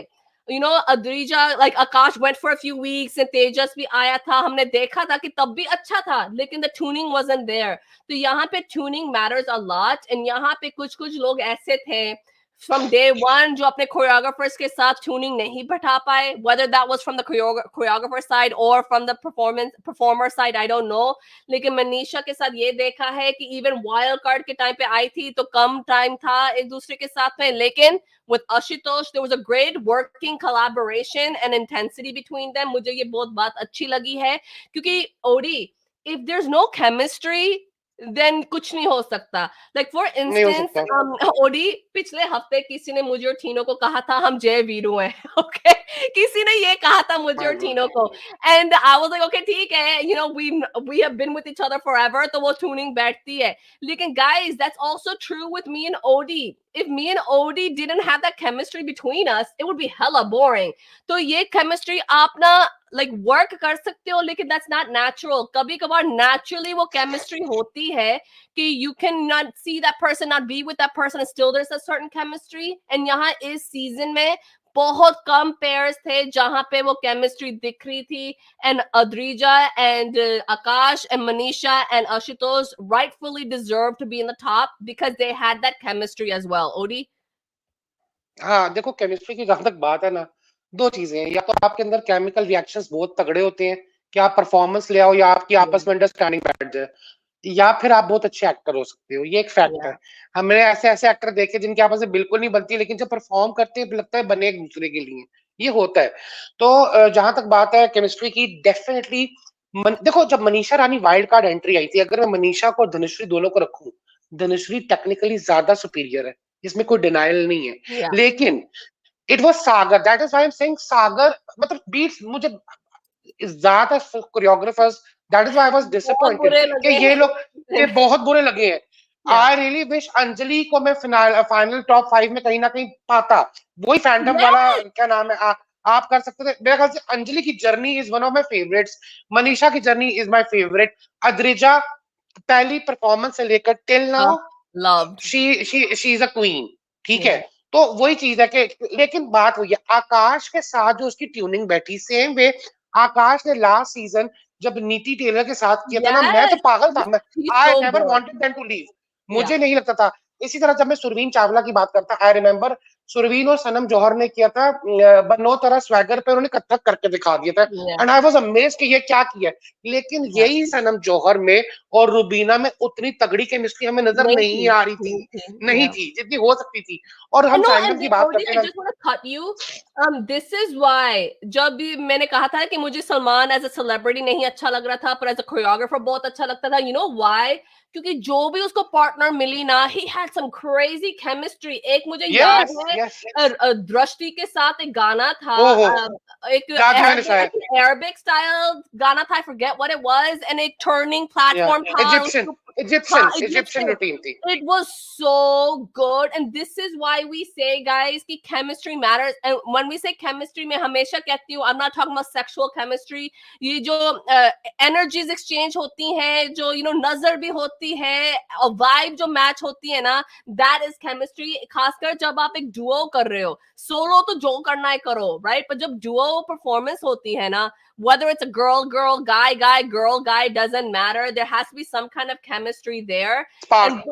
you know Adrija, like Akash went for a few weeks and तेजस भी आया था, हमने देखा था कि तब भी अच्छा था, लेकिन the tuning wasn't there. तो यहाँ पे tuning matters a lot, and यहाँ पे कुछ लोग ऐसे थे from day one जो अपने choreographers के साथ tuning नहीं बैठा पाए, whether that was from the choreographer side or from the performer side, I don't know. लेकिन मनीषा के साथ ये देखा है कि even wild card के टाइम पे आई थी तो कम टाइम था एक दूसरे के साथ में, लेकिन with Ashutosh there was a great working collaboration and intensity between them. मुझे ये बहुत बात अच्छी लगी है, क्योंकि OD, if there's no chemistry then कुछ नहीं हो सकता। like for नहीं हो instance, सकता। ओडी, पिछले हफ्ते किसी ने मुझे और टीनो को कहा था हम जय वीरू हैं, ओके, किसी ने ये कहा था मुझे और टीनो को, and I was like okay ठीक है, you know, we have been with each other forever, तो वो tuning बैठती है। लेकिन guys, that's also true with me and Odie. if me and Odie didn't have that chemistry between us, it would be hella boring. तो ये chemistry आप ना like work कर सकते हो, लेकिन that's not natural. कभी कभार naturally वो chemistry होती है कि you can not see that person, not be with that person, and still there's a certain chemistry. And यहाँ इस season में बहुत कम पेयर्स थे जहां पे वो केमिस्ट्री दिख रही थी, and Adrija and Akash and Manisha and Ashutosh rightfully deserve to be in the top because they had that chemistry as well. Odi? हाँ देखो, केमिस्ट्री की जहां तक बात है ना, दो चीजें हैं, या तो आपके अंदर केमिकल रिएक्शंस बहुत तगड़े होते हैं कि आप परफॉर्मेंस ले आओ, या आपकी आपस में अंडरस्टैंडिंग बैठ जाए, या फिर आप बहुत अच्छे एक्टर हो सकते हो। ये एक फैक्ट है। हमने ऐसे ऐसे एक्टर देखे जिनके आपस में बिल्कुल नहीं बनती, लेकिन जब परफॉर्म करते हैं लगता है बने एक दूसरे के लिए। ये होता है। तो जहां तक बात है केमिस्ट्री की, डेफिनेटली देखो, जब Manisha Rani wild card entry आई थी, अगर मैं मनीषा को और धनुश्री दोनों को रखूं, धनुश्री टेक्निकली ज्यादा सुपीरियर है, इसमें कोई डिनाइल नहीं है। लेकिन it was Sagar, that is why I am saying Sagar मतलब बीट्स मुझे ज्यादा choreographers, that is why I was disappointed कि ये लोग ये बहुत बुरे लगे हैं। आई रियली विश अंजलि को मैं फाइनल टॉप 5 में कहीं ना कहीं पाता। वही फैंडम वाला क्या नाम है, आप कर सकते थे। मेरे ख्याल से अंजलि की journey is one of my favourites, Manisha की journey is my favourite, Adrija पहली परफॉर्मेंस से लेकर till now she is a queen, ठीक है। तो वही चीज है कि, लेकिन बात वही है, आकाश के साथ जो उसकी ट्यूनिंग बैठी, सेम वे आकाश ने लास्ट सीजन जब नीति टेलर के साथ किया था ना, मैं तो पागल था। I never wanted them to leave, मुझे नहीं लगता था। इसी तरह जब मैं सुरवीन चावला की बात करता, आई रिमेम्बर सुरवीन और सनम जौहर ने किया था बनो तरह स्वैगर पे, उन्होंने कथक करके दिखा दिया था, एंड आई वाज अमेज्ड कि ये क्या किया। लेकिन यही सनम जौहर में और रुबीना में उतनी तगड़ी केमिस्ट्री हमें नजर नहीं आ रही थी, नहीं थी जितनी हो सकती थी। और हम फैंडम की बात करते हैं, I just want to cut you. This is why जब भी मैंने कहा था कि मुझे सलमान एज अ सेलिब्रिटी नहीं अच्छा लग रहा था, पर एज अ कोरियोग्राफर बहुत अच्छा लगता था। You know why? क्योंकि जो भी उसको पार्टनर मिली ना, he had some crazy chemistry. एक मुझे याद है दृष्टि के साथ एक गाना था, एक अरबिक स्टाइल गाना था, I forget what it was, and एक टर्निंग प्लेटफॉर्म था, Egyptian routine थी। It was so good, and this is why we say, guys, कि chemistry matters. And when we say chemistry, मैं हमेशा कहती हूँ, I'm not talking about sexual chemistry. ये जो energies exchange होती हैं, जो नजर भी होती है, और vibe जो match होती है ना, that is chemistry. खासकर जब आप एक duo कर रहे हो, solo तो जो करना है करो, right? पर जब duo performance होती है ना, whether it's a girl, guy, girl, guy, doesn't matter. There has to be some kind of chemistry there. Spark.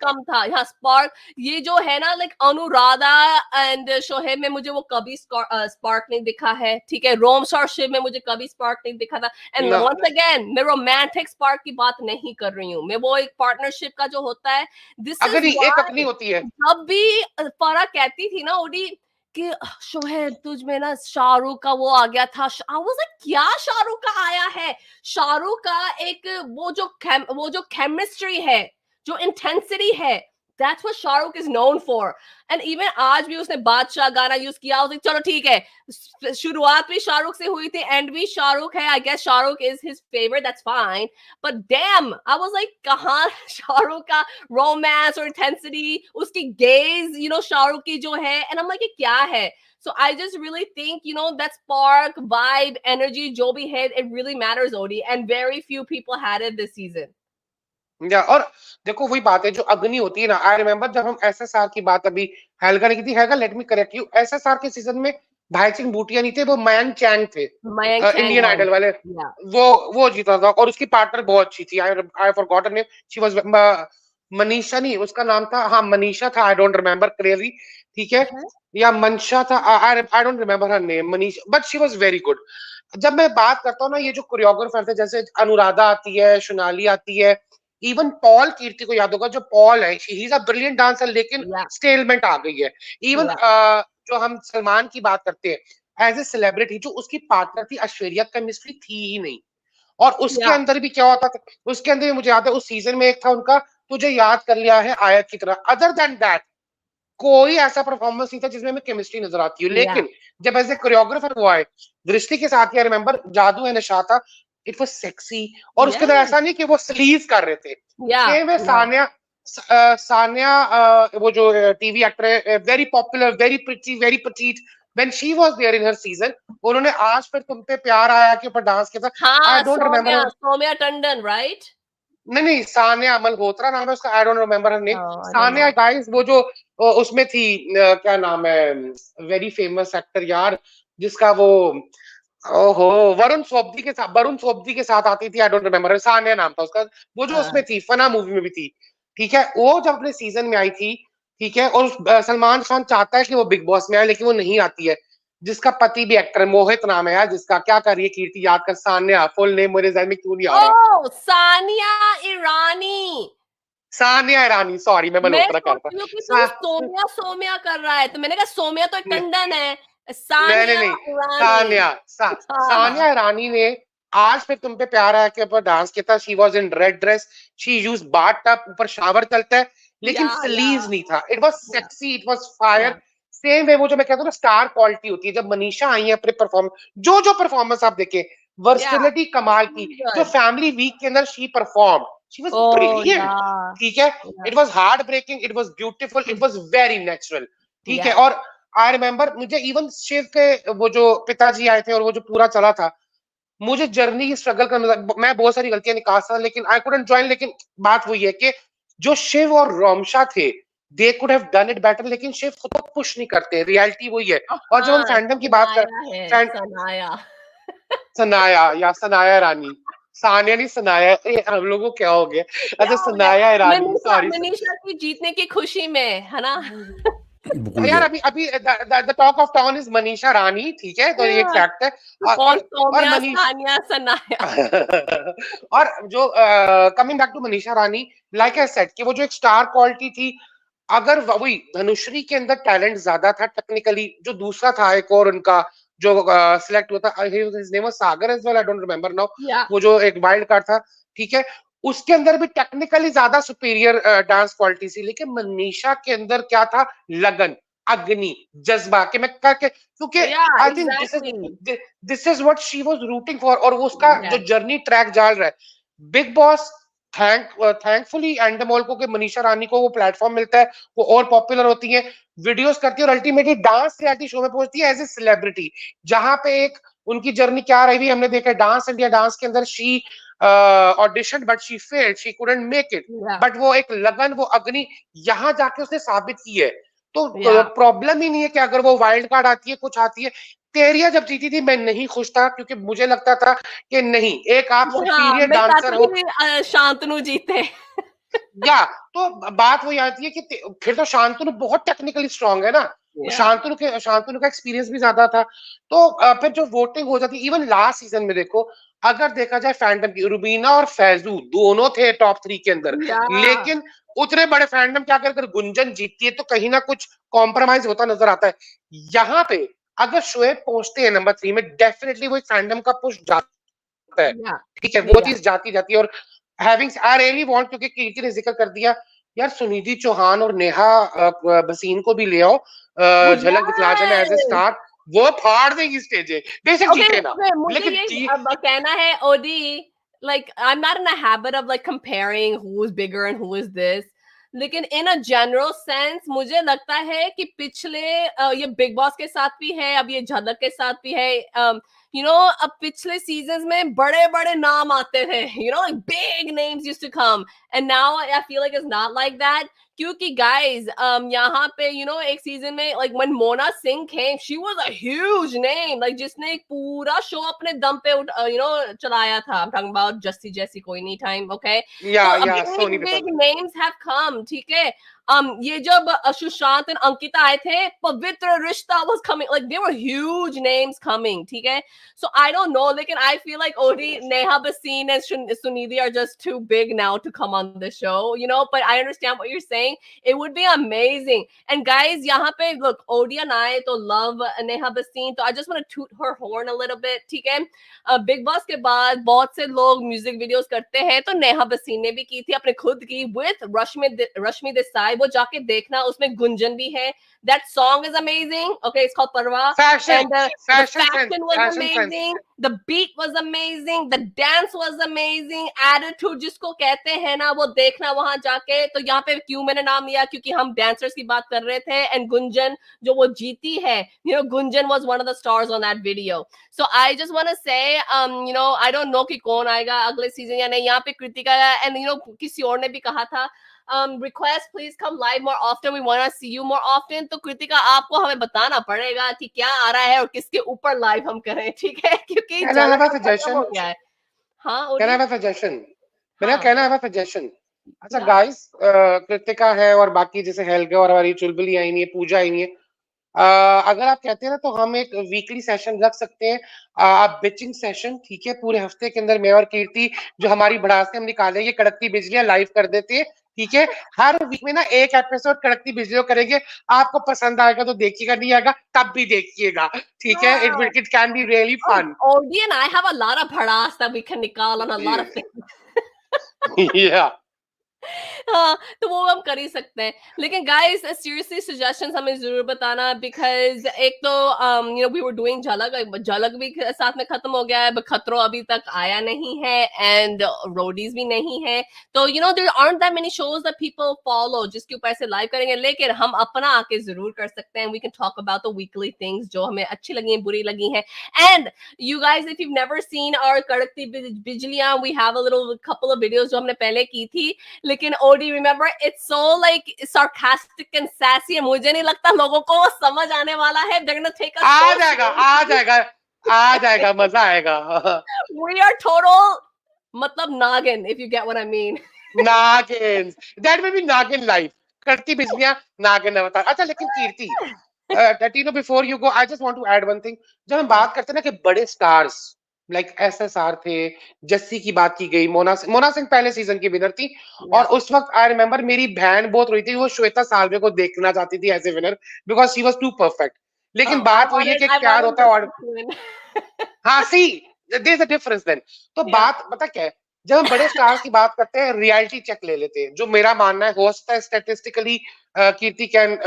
कम था, हाँ, spark. ये जो है ना, like अनुराधा and शोहेब में मुझे वो कभी spark नहीं दिखा है, ठीक है। रोम और शिव में मुझे कभी spark नहीं दिखा था। And once again, मैं romantic spark की बात नहीं कर रही हूँ, मैं वो एक partnership का जो होता है, this is why होती है। जब भी फरा कहती थी ना ओडी कि शोहेब तुझ में ना शाहरुख का वो आ गया था, I was like, क्या शाहरुख का आया है? शाहरुख का एक वो जो केमिस्ट्री है, जो इंटेंसिटी है, that's what Shahrukh is known for. And even आज भी उसने बादशाह गाना यूज किया, like, चलो ठीक है, शुरुआत भी शाहरुख से हुई थी, एंड भी शाहरुख है, I guess Shahrukh is his favorite, that's fine. But damn, I was like, कहाँ शाहरुख का romance or intensity, उसकी gaze, शाहरुख की जो है, and I'm like, ये क्या है? So I just really think, that spark, vibe, energy, जो भी है, it really matters, Odie, and very few people had it this season. और देखो वही बात है जो अग्नि होती है ना। आई रिमेम्बर जब हम एसएसआर की बात अभी हेलगा ने की थी, Helga let me correct you, SSR के सीजन में भाई सिंह बूटिया नहीं थे, वो मयंक चैंग थे, इंडियन आइडल वाले, वो जीता था, और उसकी पार्टनर बहुत अच्छी थी। आई forgot her name, she was Manisha, नहीं उसका नाम था, हाँ मनीषा था, आई डोंट रिमेम्बर क्लियरली, ठीक है, या मनशा था, आई don't remember her name, Manisha, but she was very good. जब मैं बात करता हूँ ना, ये जो कोरियोग्राफर थे, जैसे अनुराधा आती है, सोनाली आती है, इवन पॉल कीर्ति को याद होगा, जो पॉल है, he is a brilliant dancer, लेकिन स्टेलमेंट आ गई है। इवन जो हम सलमान की बात करते हैं एज ए सेलिब्रिटी, जो उसकी पार्टनर थी ऐश्वर्या, केमिस्ट्री थी ही नहीं। और उसके अंदर भी क्या होता था, उसके अंदर भी मुझे याद है उस सीजन में एक था उनका, तुझे याद कर लिया है आयत की तरह। अदर देन दैट कोई ऐसा परफॉर्मेंस नहीं था जिसमें हमें केमिस्ट्री नजर आती हो। लेकिन जब एज ए कोरियोग्राफर वो आए, दृष्टि के साथ, आई रिमेम्बर जादू है नशा था, इट वाज सेक्सी, और उसके अंदर ऐसा नहीं कि वो स्लीव कर रहे थे, सेम है सानिया, सानिया वो जो टीवी एक्टर है, very popular, very pretty, very petite, when she was there in her season, उन्होंने आज फिर तुम पे प्यार आया के ऊपर डांस किया था। आई हाँ, don't remember Saumya her, Saumya Tandon, right? नहीं नहीं, सानिया मल्होत्रा नाम है उसका, I don't remember her name. Oh, I don't Sania know. Guys वो जो उसमें थी, क्या नाम है, वेरी फेमस एक्टर यार, जिसका वो, ओहो, वरुण सोबती के साथ आती थी, आई डोंट रिमेम्बर, सानिया नाम था उसका, वो जो Uh, उसमें थी फना मूवी में भी थी। ठीक है, वो जब अपने सीजन में आई थी, ठीक है, और सलमान खान चाहता है कि वो बिग बॉस में आए, लेकिन वो नहीं आती है। जिसका पति भी एक्टर, मोहित नाम है यार जिसका, क्या कर रही है कीर्ति, याद कर, सान्या फुल नेम मेरे जहन में क्यों नहीं आ रहा। oh, सानिया ईरानी। सानिया ईरानी, सॉरी मैं मैं मल्होत्रा कर सोच रहा रही हूँ कि तू सा, सोम्या सोम्या कर रहा है, तो मैंने कहा सोम्या तो एक न- टंडन है। नहीं नहीं सानिया नहीं, ईरानी। सानिया हाँ हाँ। सानिया ईरानी ने आज फिर तुम पे प्यार है के ऊपर डांस किया था। She was in red dress, she use bath tub, ऊपर शावर चलता है, लेकिन या स्लीव्स नहीं था। इट वॉज या सेक्सी, इट वॉज फायर। या सेम वे वो जो मैं कहता हूँ ना, स्टार क्वालिटी होती है। जब मनीषा आई है अपने परफॉर्मेंस, जो जो परफॉर्मेंस आप देखें, या वर्सटिलिटी कमाल की। जो गुड। फैमिली वीक के अंदर she perform, she was oh yeah brilliant. ठीक है, yeah it was heartbreaking, it was beautiful, it was very natural. ठीक है, या और आई रिमेम्बर मुझे इवन शिव के वो जो पिताजी आए थे और वो जो पूरा चला था, मुझे जर्नी की स्ट्रगल करना था। मैं बहुत सारी गलतियां निकाल सकता, लेकिन आई कुडंट ज्वाइन। लेकिन बात वही है कि जो शिव और रोमशा थे, they could have done it better, लेकिन शिव खुद को पुश नहीं करते, रियलिटी वही है। और जब हम हाँ, फैंडम की बात कर, सनाया है, फैंड, सनाया। सनाया या सनाया रानी, सानिया नहीं सनाया, हम लोगों को क्या हो गया। क्या अच्छा, हो गया? सनाया रानी, मनीषा सॉरी। मनीषा की जीतने की खुशी में, है ना? भूल यार गया। अभी अभी the talk of town is Manisha Rani, ठीक है, तो ये एक फैक्ट है। और कौन और, और सौम्या, मनीष सानिया, सनाया। और जो coming back to Manisha Rani, like I said कि वो जो एक स्टार क्वालिटी थी, अगर वही धनुश्री के अंदर टैलेंट ज्यादा था टेक्निकली, जो दूसरा था एक और उनका जो सिलेक्ट हुआ था, his name was Sagar as well, I don't remember now, yeah वो जो एक वाइल्ड कार्ड था। ठीक है, उसके अंदर भी टेक्निकली ज्यादा सुपीरियर डांस क्वालिटी थी, लेकिन मनीषा के अंदर क्या था, लगन, अग्नि, जज्बा के मैं करके, क्योंकि या I think exactly. This is what she was rooting for, और वो उसका जो यस जर्नी ट्रैक जाल रहा है। बिग बॉस थैंकफुली एंडमोल को कि मनीषा रानी को वो प्लेटफॉर्म मिलता है, वो और पॉपुलर होती है, वीडियोस करती है, और अल्टीमेटली डांस रियलिटी शो में पहुंचती है एज ए सेलिब्रिटी। जहां पे एक उनकी जर्नी क्या रही हमने देखा, डांस इंडिया डांस के अंदर she audition but she failed, she couldn't make it, या बट वो एक लगन, वो अग्नि, यहाँ जाके उसने साबित की है। तो या प्रॉब्लम ही नहीं है कि अगर वो वाइल्ड कार्ड आती है, कुछ आती है। तेरिया जब जीती थी मैं नहीं खुश था, क्योंकि मुझे लगता था कि नहीं, एक आप हाँ, सुपीरियर मैं डांसर चाहती हो। थी कि शांतनु जीते। या तो बात वही आती है कि फिर तो शांतनु बहुत टेक्निकली स्ट्रांग है ना, या शांतनु का एक्सपीरियंस भी ज्यादा था। तो फिर जो वोटिंग हो जाती, इवन लास्ट सीजन में देखो, अगर देखा जाए फैंडम की, रुबीना और फैजू दोनों थे टॉप 3 के अंदर, या लेकिन उतने बड़े फैंडम क्या कर गुंजन जीतती है, तो कहीं ना कुछ कॉम्प्रोमाइज होता नजर आता है। यहाँ पे अगर शोएब पहुंचते हैं नंबर 3 में, डेफिनेटली वो फैंडम का पुश जाता है। या ठीक है, वो या चीज जाती जाती है। और हैविंग आई रियली वांट, क्योंकि कीर्ति ने जिक्र कर दिया, यार सुनिधि चौहान और नेहा भसीन को भी ले आओ झलक दिखला जा में एज ए यस। स्टार, वो फाड़ देगी स्टेज, बेशक ओके जीते ना, ओके, मुझे लेकिन ये जी। अब कहना है OD, like I'm not in a habit of like comparing who is bigger and who is this, लेकिन in a general sense मुझे लगता है कि पिछले ये बिग बॉस के साथ भी है, अब ये झलक के साथ भी है, you know, अब पिछले सीजन्स में बड़े बड़े नाम आते थे, you know, like big names used to come, and now I feel like it's not like that. क्योंकि guys, यहाँ पे you know एक सीजन में like when Mona Singh came, she was a huge name, like जिसने एक पूरा शो अपने दम पे you know चलाया था. I'm talking about Justy Jesse कोई नहीं time, okay? तो या big Soni big Dutta, names have come, ठीक है. ये जब सुशांत and अंकिता आए थे, पवित्र रिश्ता was coming, like there were huge names coming, ठीक है. So I don't know, लेकिन I feel like Odi, Neha Bhasin and Sunidhi are just too big now to come on the show, you know. But I understand what you're saying. something, it would be amazing. And guys, यहाँ पे look, Odia and I तो love नेहा बसीन, तो I just want to toot her horn a little bit, ठीक है? बिग बॉस के बाद बहुत से लोग म्यूजिक वीडियोस करते हैं, तो नेहा बसीन ने भी की थी, अपने खुद की with रश्मि देसाई, वो जाके देखना, उसमें गुंजन भी है. That song is amazing. Okay, it's called Parwa. Fashion, And the fashion fashion sense, was fashion sense. amazing. The beat was amazing. The dance was amazing. Attitude जिसको कहते हैं ना, वो देखना वहां जाके. तो यहाँ पे क्यों मैंने नाम लिया, क्योंकि हम dancers की बात कर रहे थे. And Gunjan जो वो जीती है, you know, Gunjan was one of the stars on that video. So I just want to say, you know, I don't know कि कौन आएगा अगले सीजन या नहीं. यहाँ पे कृतिका, and you know, किसी और ने भी कहा था, request please come live more often, we want to see you more often. तो कृतिका, आपको हमें बताना पड़ेगा कि क्या आ रहा है और किसके ऊपर लाइव हम करें, ठीक है? क्योंकि कहना सजेशन हो गया है. हाँ, कहना सजेशन मेरा हाँ. कहना है सजेशन. अच्छा Yeah. गाइस, कृतिका है और बाकी जैसे हेल्गे और हमारी चुलबुली आई नहीं है, पूजा आई नहीं है. अगर आप कहते हैं ना, तो हम एक वीकली सेशन रख सकते हैं, आप बिचिंग सेशन, ठीक है? पूरे हफ्ते के अंदर मैं और कीर्ति जो हमारी भड़ास से हम निकालेंगे, कड़कती बिजलियां लाइव कर देते हैं, ठीक है? हर वीक में ना एक एपिसोड कड़कती बिजलियों करेंगे. आपको पसंद आएगा तो देखिएगा, नहीं आएगा तब भी देखिएगा, ठीक है? It can be really fun. Odi and I have a lot of bhadas that we can nikal on a lot of things. Yeah. हाँ, तो वो हम कर ही सकते हैं. लेकिन guys, seriously suggestions हमें जरूर बताना, because एक तो you know, we were doing झलक भी साथ में खत्म हो गया है, but खतरों अभी तक आया नहीं है, and रोडीज भी नहीं है. तो you know, there aren't that many shows that people follow जिसके ऊपर से लाइव करेंगे. लेकिन हम अपना आके जरूर कर सकते हैं. We can talk about the weekly things जो हमें अच्छी लगी हैं, बुरी लगी हैं. And you guys, if you've never seen our कड़कती बिजलियां, we have a little couple of videos जो हमने पहले की थी. लेकिन Odi, remember, it's so like sarcastic and sassy, and मुझे नहीं लगता लोगों को वो समझ आने वाला है. They're gonna take us. आ जाएगा, मजा आएगा. We are total, मतलब नागिन, if you get what I mean. नागिन, that may be नागिन life. कड़कती बिजलियां नागिन अवतार. अच्छा, लेकिन कीर्ति, Tino, before you go, I just want to add one thing. जब हम बात करते हैं ना कि बड़े स्टार्स लाइक SSR थे, जस्सी की बात की गई, मोना सिंह पहले सीजन की विनर थी. और उस वक्त आई रिमेम्बर मेरी बहन बहुत रोई थी, वो श्वेता सालवे को देखना चाहती थी as a winner, because she was too perfect. लेकिन बात वही है कि प्यार होता है. और हाँ, see there is a difference then. तो बात पता क्या है, जब हम बड़े स्टार्स की बात करते हैं, रियलिटी चेक ले लेते हैं, जो मेरा मानना है हो सकता है statistically Kirti can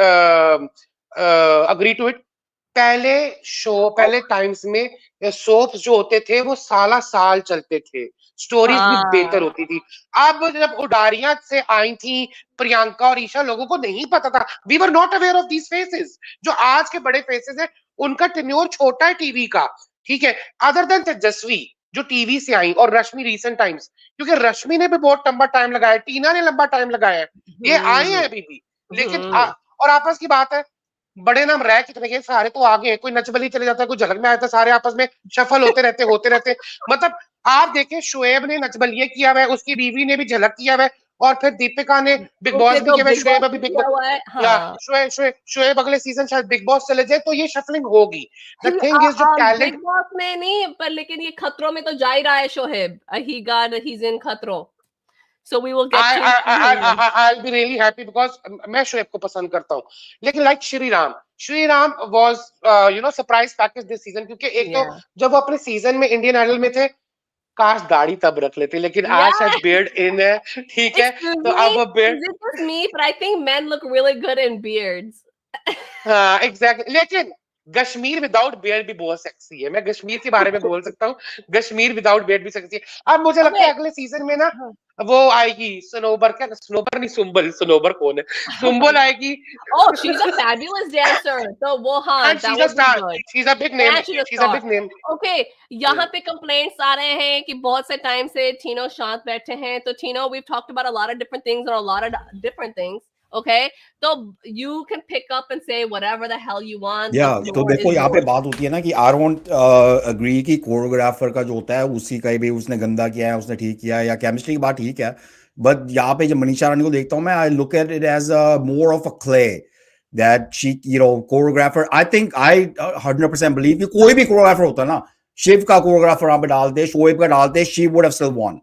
agree to it. पहले टाइम्स में सोप्स जो होते थे वो साल चलते थे, स्टोरीज भी बेहतर होती थी. अब जब उडारियां से आई थी प्रियंका और ईशा, लोगों को नहीं पता था. We were not aware of these faces. जो आज के बड़े फेसेस हैं, उनका टेन्योर छोटा है टीवी का, ठीक है? अदर देन तेजस्वी जो टीवी से आई, और रश्मि रीसेंट टाइम्स, क्योंकि रश्मि ने भी बहुत लंबा टाइम लगाया, टीना ने लंबा टाइम लगाया है, ये आए हैं अभी भी. लेकिन और आपस की बात है, बड़े नाम रह कितने के, सारे तो आगे. कोई नचबली चले जाता है, कोई झलक में आता है, सारे आपस में शफल होते रहते. मतलब आप देखें, शुएब ने नचबलिए किया हुआ है, उसकी बीवी ने भी झलक किया हुआ है, और फिर दीपिका ने बिग बॉस भी किया हुआ है. शुएब अभी बिग बॉस, शुएब अगले सीजन शायद बिग बॉस चले जाए, तो ये शफलिंग होगी. द थिंग इज, जो टैलेंट बिग बॉस में नहीं, पर लेकिन ये खतरों में तो जा ही रहा है शोहेब. he's in खतरों. So we will get I'll be really happy because मैं शोएब को पसंद करता हूँ. लेकिन like Shri Ram was you know surprise package this season, क्योंकि एक तो जब वो अपने सीजन में इंडियन आइडल में थे, काश दाढ़ी तब रख लेते, लेकिन आज शायद beard in है, ठीक है? तो अब वो beard. Is it just me? But I think men look really good in beards. हाँ, exactly. लेकिन कश्मीर विदाउट बियर्ड भी बहुत सेक्सी है. मैं कश्मीर के बारे में बोल सकता हूँ, कश्मीर विदाउट बियर्ड भी सेक्सी है. अब मुझे लगता है अगले सीजन में ना वो आएगी सनोबर नहीं, सुंबल कौन है? सुंबल आएगी. Oh, she's a fabulous dancer. So वो हाँ, she's a star. She's a big name. She's a big name. Okay, यहाँ पे complaints आ रहे हैं कि बहुत से टाइम से Tino शांत बैठे हैं. तो Tino, we've talked about a lot of different things on a lot of different things. Okay, so you can pick up and say whatever the hell you want. Yeah, तो देखो यहाँ पे बात होती है ना कि I don't agree कि कोरियोग्राफर का जो होता है उसी का भी उसने गंदा किया है, उसने ठीक किया है, या केमिस्ट्री की बात ठीक है. बट यहाँ पे जब मनीषा रानी को देखता हूँ मैं, I look at it as more of a clay that she, you know, choreographer. I think I 100% believe कि कोई भी कोरियोग्राफर होता है ना, शिव का कोरियोग्राफर यहाँ पे डालते, शोएब का डालते, she would have still won.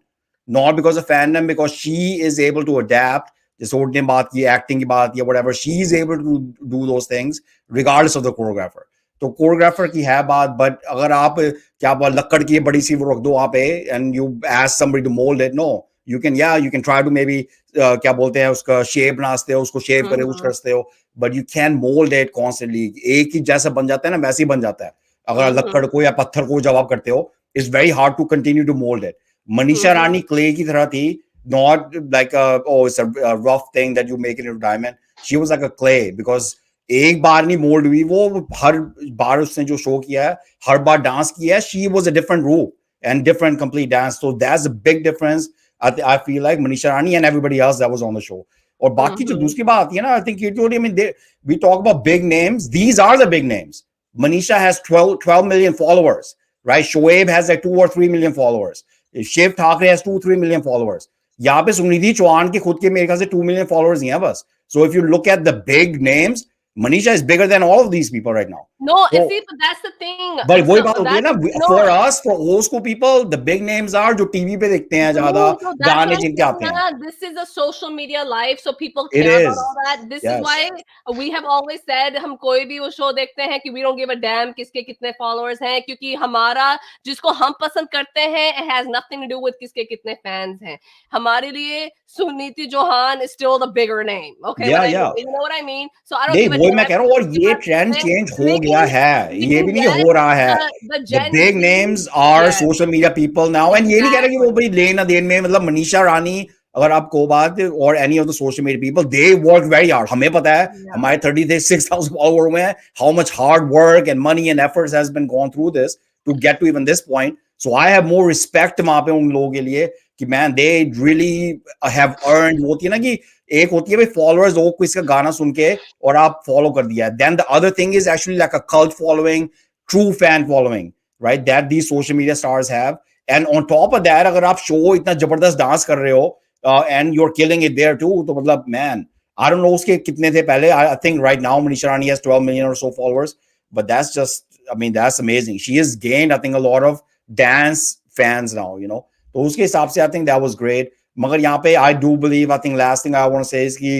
Not because of fandom, because she is able to adapt. जैसे उनने बात की एक्टिंग की बात की whatever, she is able to do those things regardless of the choreographer. तो कोरियोग्राफर की है बात, बट अगर आप क्या बोल लक्कड़ की बड़ी सी वो रख दो आप and you ask somebody to mold it, no, you can, yeah, you can try to maybe क्या बोलते हैं उसका शेप बनाते हो, उसको शेप करे कुछ करते हो, but you can mould it constantly. एक ही जैसा बन जाता है ना वैसे ही बन जाता है. अगर लक्कड़ को या पत्थर को जवाब करते हो, it's very hard to continue to mould it. Manisha Rani clay की तरह थी, not like oh it's a rough thing that you make it into diamond. She was like a clay because एक बार नहीं मोल्ड हुई वो, हर बार उसने जो शो किया है हर बार डांस किया है. शी वाज अ डिफरेंट रूप and different complete dance, so that's a big difference. I feel like Manisha Rani and everybody else that was on the show. और बाकी जो दूसरी बात आती है ना, I think you told, I mean we talk about big names, these are the big names. Manisha has 12 million followers, right? Shoaib has like 2 or 3 million followers. Shiv Thakre has 2-3 million followers. यहाँ पे सुनिधि चौहान के खुद के मेरे ख्याल से 2 million followers ही हैं बस. So if you look at the big names, Manisha is bigger than all of these people right now. No, So, see, but that's the thing. but वही So बात होती है ना, no, for us, for old school people, the big names are जो टीवी पे देखते हैं ज्यादा, so that's गाने what I'm जिनके आते saying. हैं. This is a social media life, so people It care about is. all that. This is Yes. why we have always said हम कोई भी वो शो देखते हैं कि we don't give a damn किसके कितने followers हैं, क्योंकि हमारा जिसको हम पसंद करते हैं it has nothing to do with किसके कितने fans हैं. हमारे लिए Suniti Chauhan is still the bigger name. Okay, Yeah, what I yeah. mean, you know what I mean? So I don't नहीं give a वही damn मैं कह रहा हूँ, और किसके ये पास ट्रेंड कितने, चेंज हो गया है, ये भी नहीं yes, हो रहा है. the The Gen big Z, names are yes, social media people now, and ये नहीं कह रहा कि वो exactly. भाई लेना देन में, मतलब मनीषा रानी अगर आप को बात, और any of the social media people, they work very hard. हमें पता है Yeah. हमारे 36,000 फॉलोवर हुए हैं, how much hard work and money and efforts has been gone through this to get to even this point. So I have more respect वहां पे उन लोगों के लिए कि man they really have earned. होती है ना कि एक होती है भाई फॉलोअर्स, वो किसी का गाना सुन के और आप फॉलो कर दिया. Then the other thing is actually like a cult following, true fan following, right, that these social media stars have. And on top of that, अगर आप शो इतना जबरदस्त डांस कर रहे हो and you are killing it there too, तो मतलब मैन आई डोंट नो उसके कितने थे पहले. I think right now Manisha Rani has 12 million or so followers, but that's just, I mean, that's amazing. She has gained, I think, a lot of dance fans now, you know. तो उसके हिसाब से I think that was great. मगर यहाँ पे I do believe, I think last thing I want to say is कि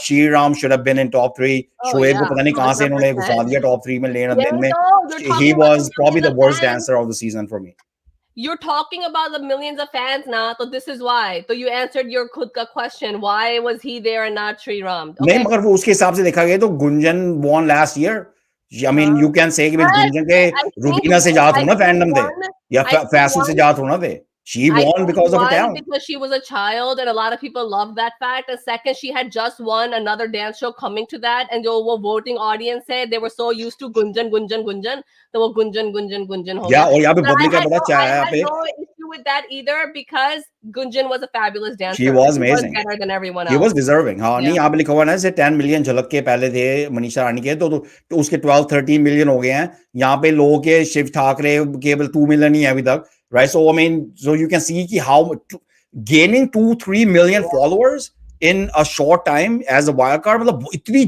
Shriram should have been in top 3. Oh Shoaib yeah, को पता नहीं कहाँ से इन्होंने घुसा 100%. दिया top 3 में लेना Yeah, दिन में. no, you're He talking about was the probably millions the of worst fans. dancer of the season for me. You're talking about the millions of fans now, so this is why. So you answered your खुद का question. Why was he there and not Shriram? नहीं, Okay. मगर वो उसके हिसाब से देखा गया तो Gunjan won last year. I mean, you can say कि भाई But गुंजन के I think रुबीना से जात I हो ना think फैंडम थे, one, या I think फैसल से one, जात हो ना थे. She I won think because of her one talent. because she was a child and a lot of people love that fact. And second, she had just won another dance show coming to that, and जो वो voting audience said they were so used to Gunjan Gunjan Gunjan, तो वो Gunjan Gunjan Gunjan हो या गया. और यहाँ पे But बदली का बड़ा I चाय है यहाँ had पे. no issue with that either because Gunjan was a fabulous dancer. She was She was amazing. better than everyone He was else. deserving. हाँ, नहीं Yeah. यहाँ पे लिखा हुआ ना जैसे 10 million झलक के पहले थे मनीषा रानी के, तो उसके 12-13 million हो गए हैं. यहाँ पे लोगों के शिव ठाकरे केवल 2 million ही है अभी तक, right? So I mean, so you can see कि how gaining 2-3 million followers in a short time as a wild card, मतलब इतनी,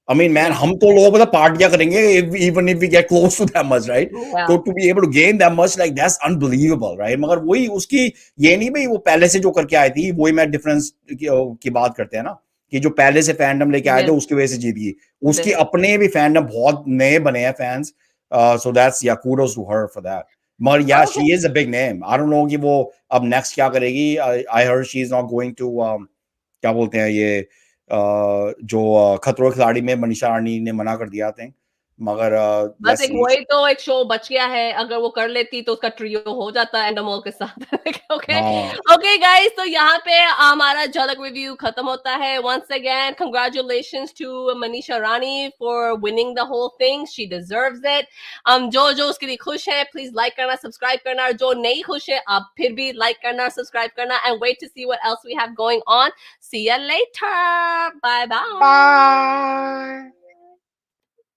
I mean, man, हम तो लोग मतलब पार्टियां करेंगे even if we get close to that much, right? Yeah. So to be able to gain that much, like that's unbelievable, right? मगर वही उसकी, ये नहीं भाई वो पहले से जो करके आई थी, वही मैं डिफरेंस की बात करते हैं ना, कि जो पहले से फैंडम लेके आए थे उसकी वजह से जीत गई. उसके अपने भी फैंडम बहुत नए बने हैं fans. So that's, yeah, kudos to her for that. मगर yeah, Okay. she is a big name. I don't know कि वो अब next क्या करेगी. I heard she is not going to क्या बोलते हैं ये जो खतरों के खिलाड़ी में मनीषा रानी ने मना कर दिया थे, मगर बस एक वही तो एक शो बच गया है. अगर वो कर लेती तो उसका ट्रियो हो जाता है एंडमोल के साथ. ओके ओके गाइस, तो यहाँ पे हमारा झलक रिव्यू खत्म होता है. Once again congratulations to Manisha Rani for winning the whole thing. She deserves it. जो उसके लिए खुश है प्लीज लाइक करना, सब्सक्राइब करना, और जो नहीं खुश है आप फिर भी लाइक करना, सब्सक्राइब करना, and wait to see what else we have going on. See you later. Bye bye. Bye.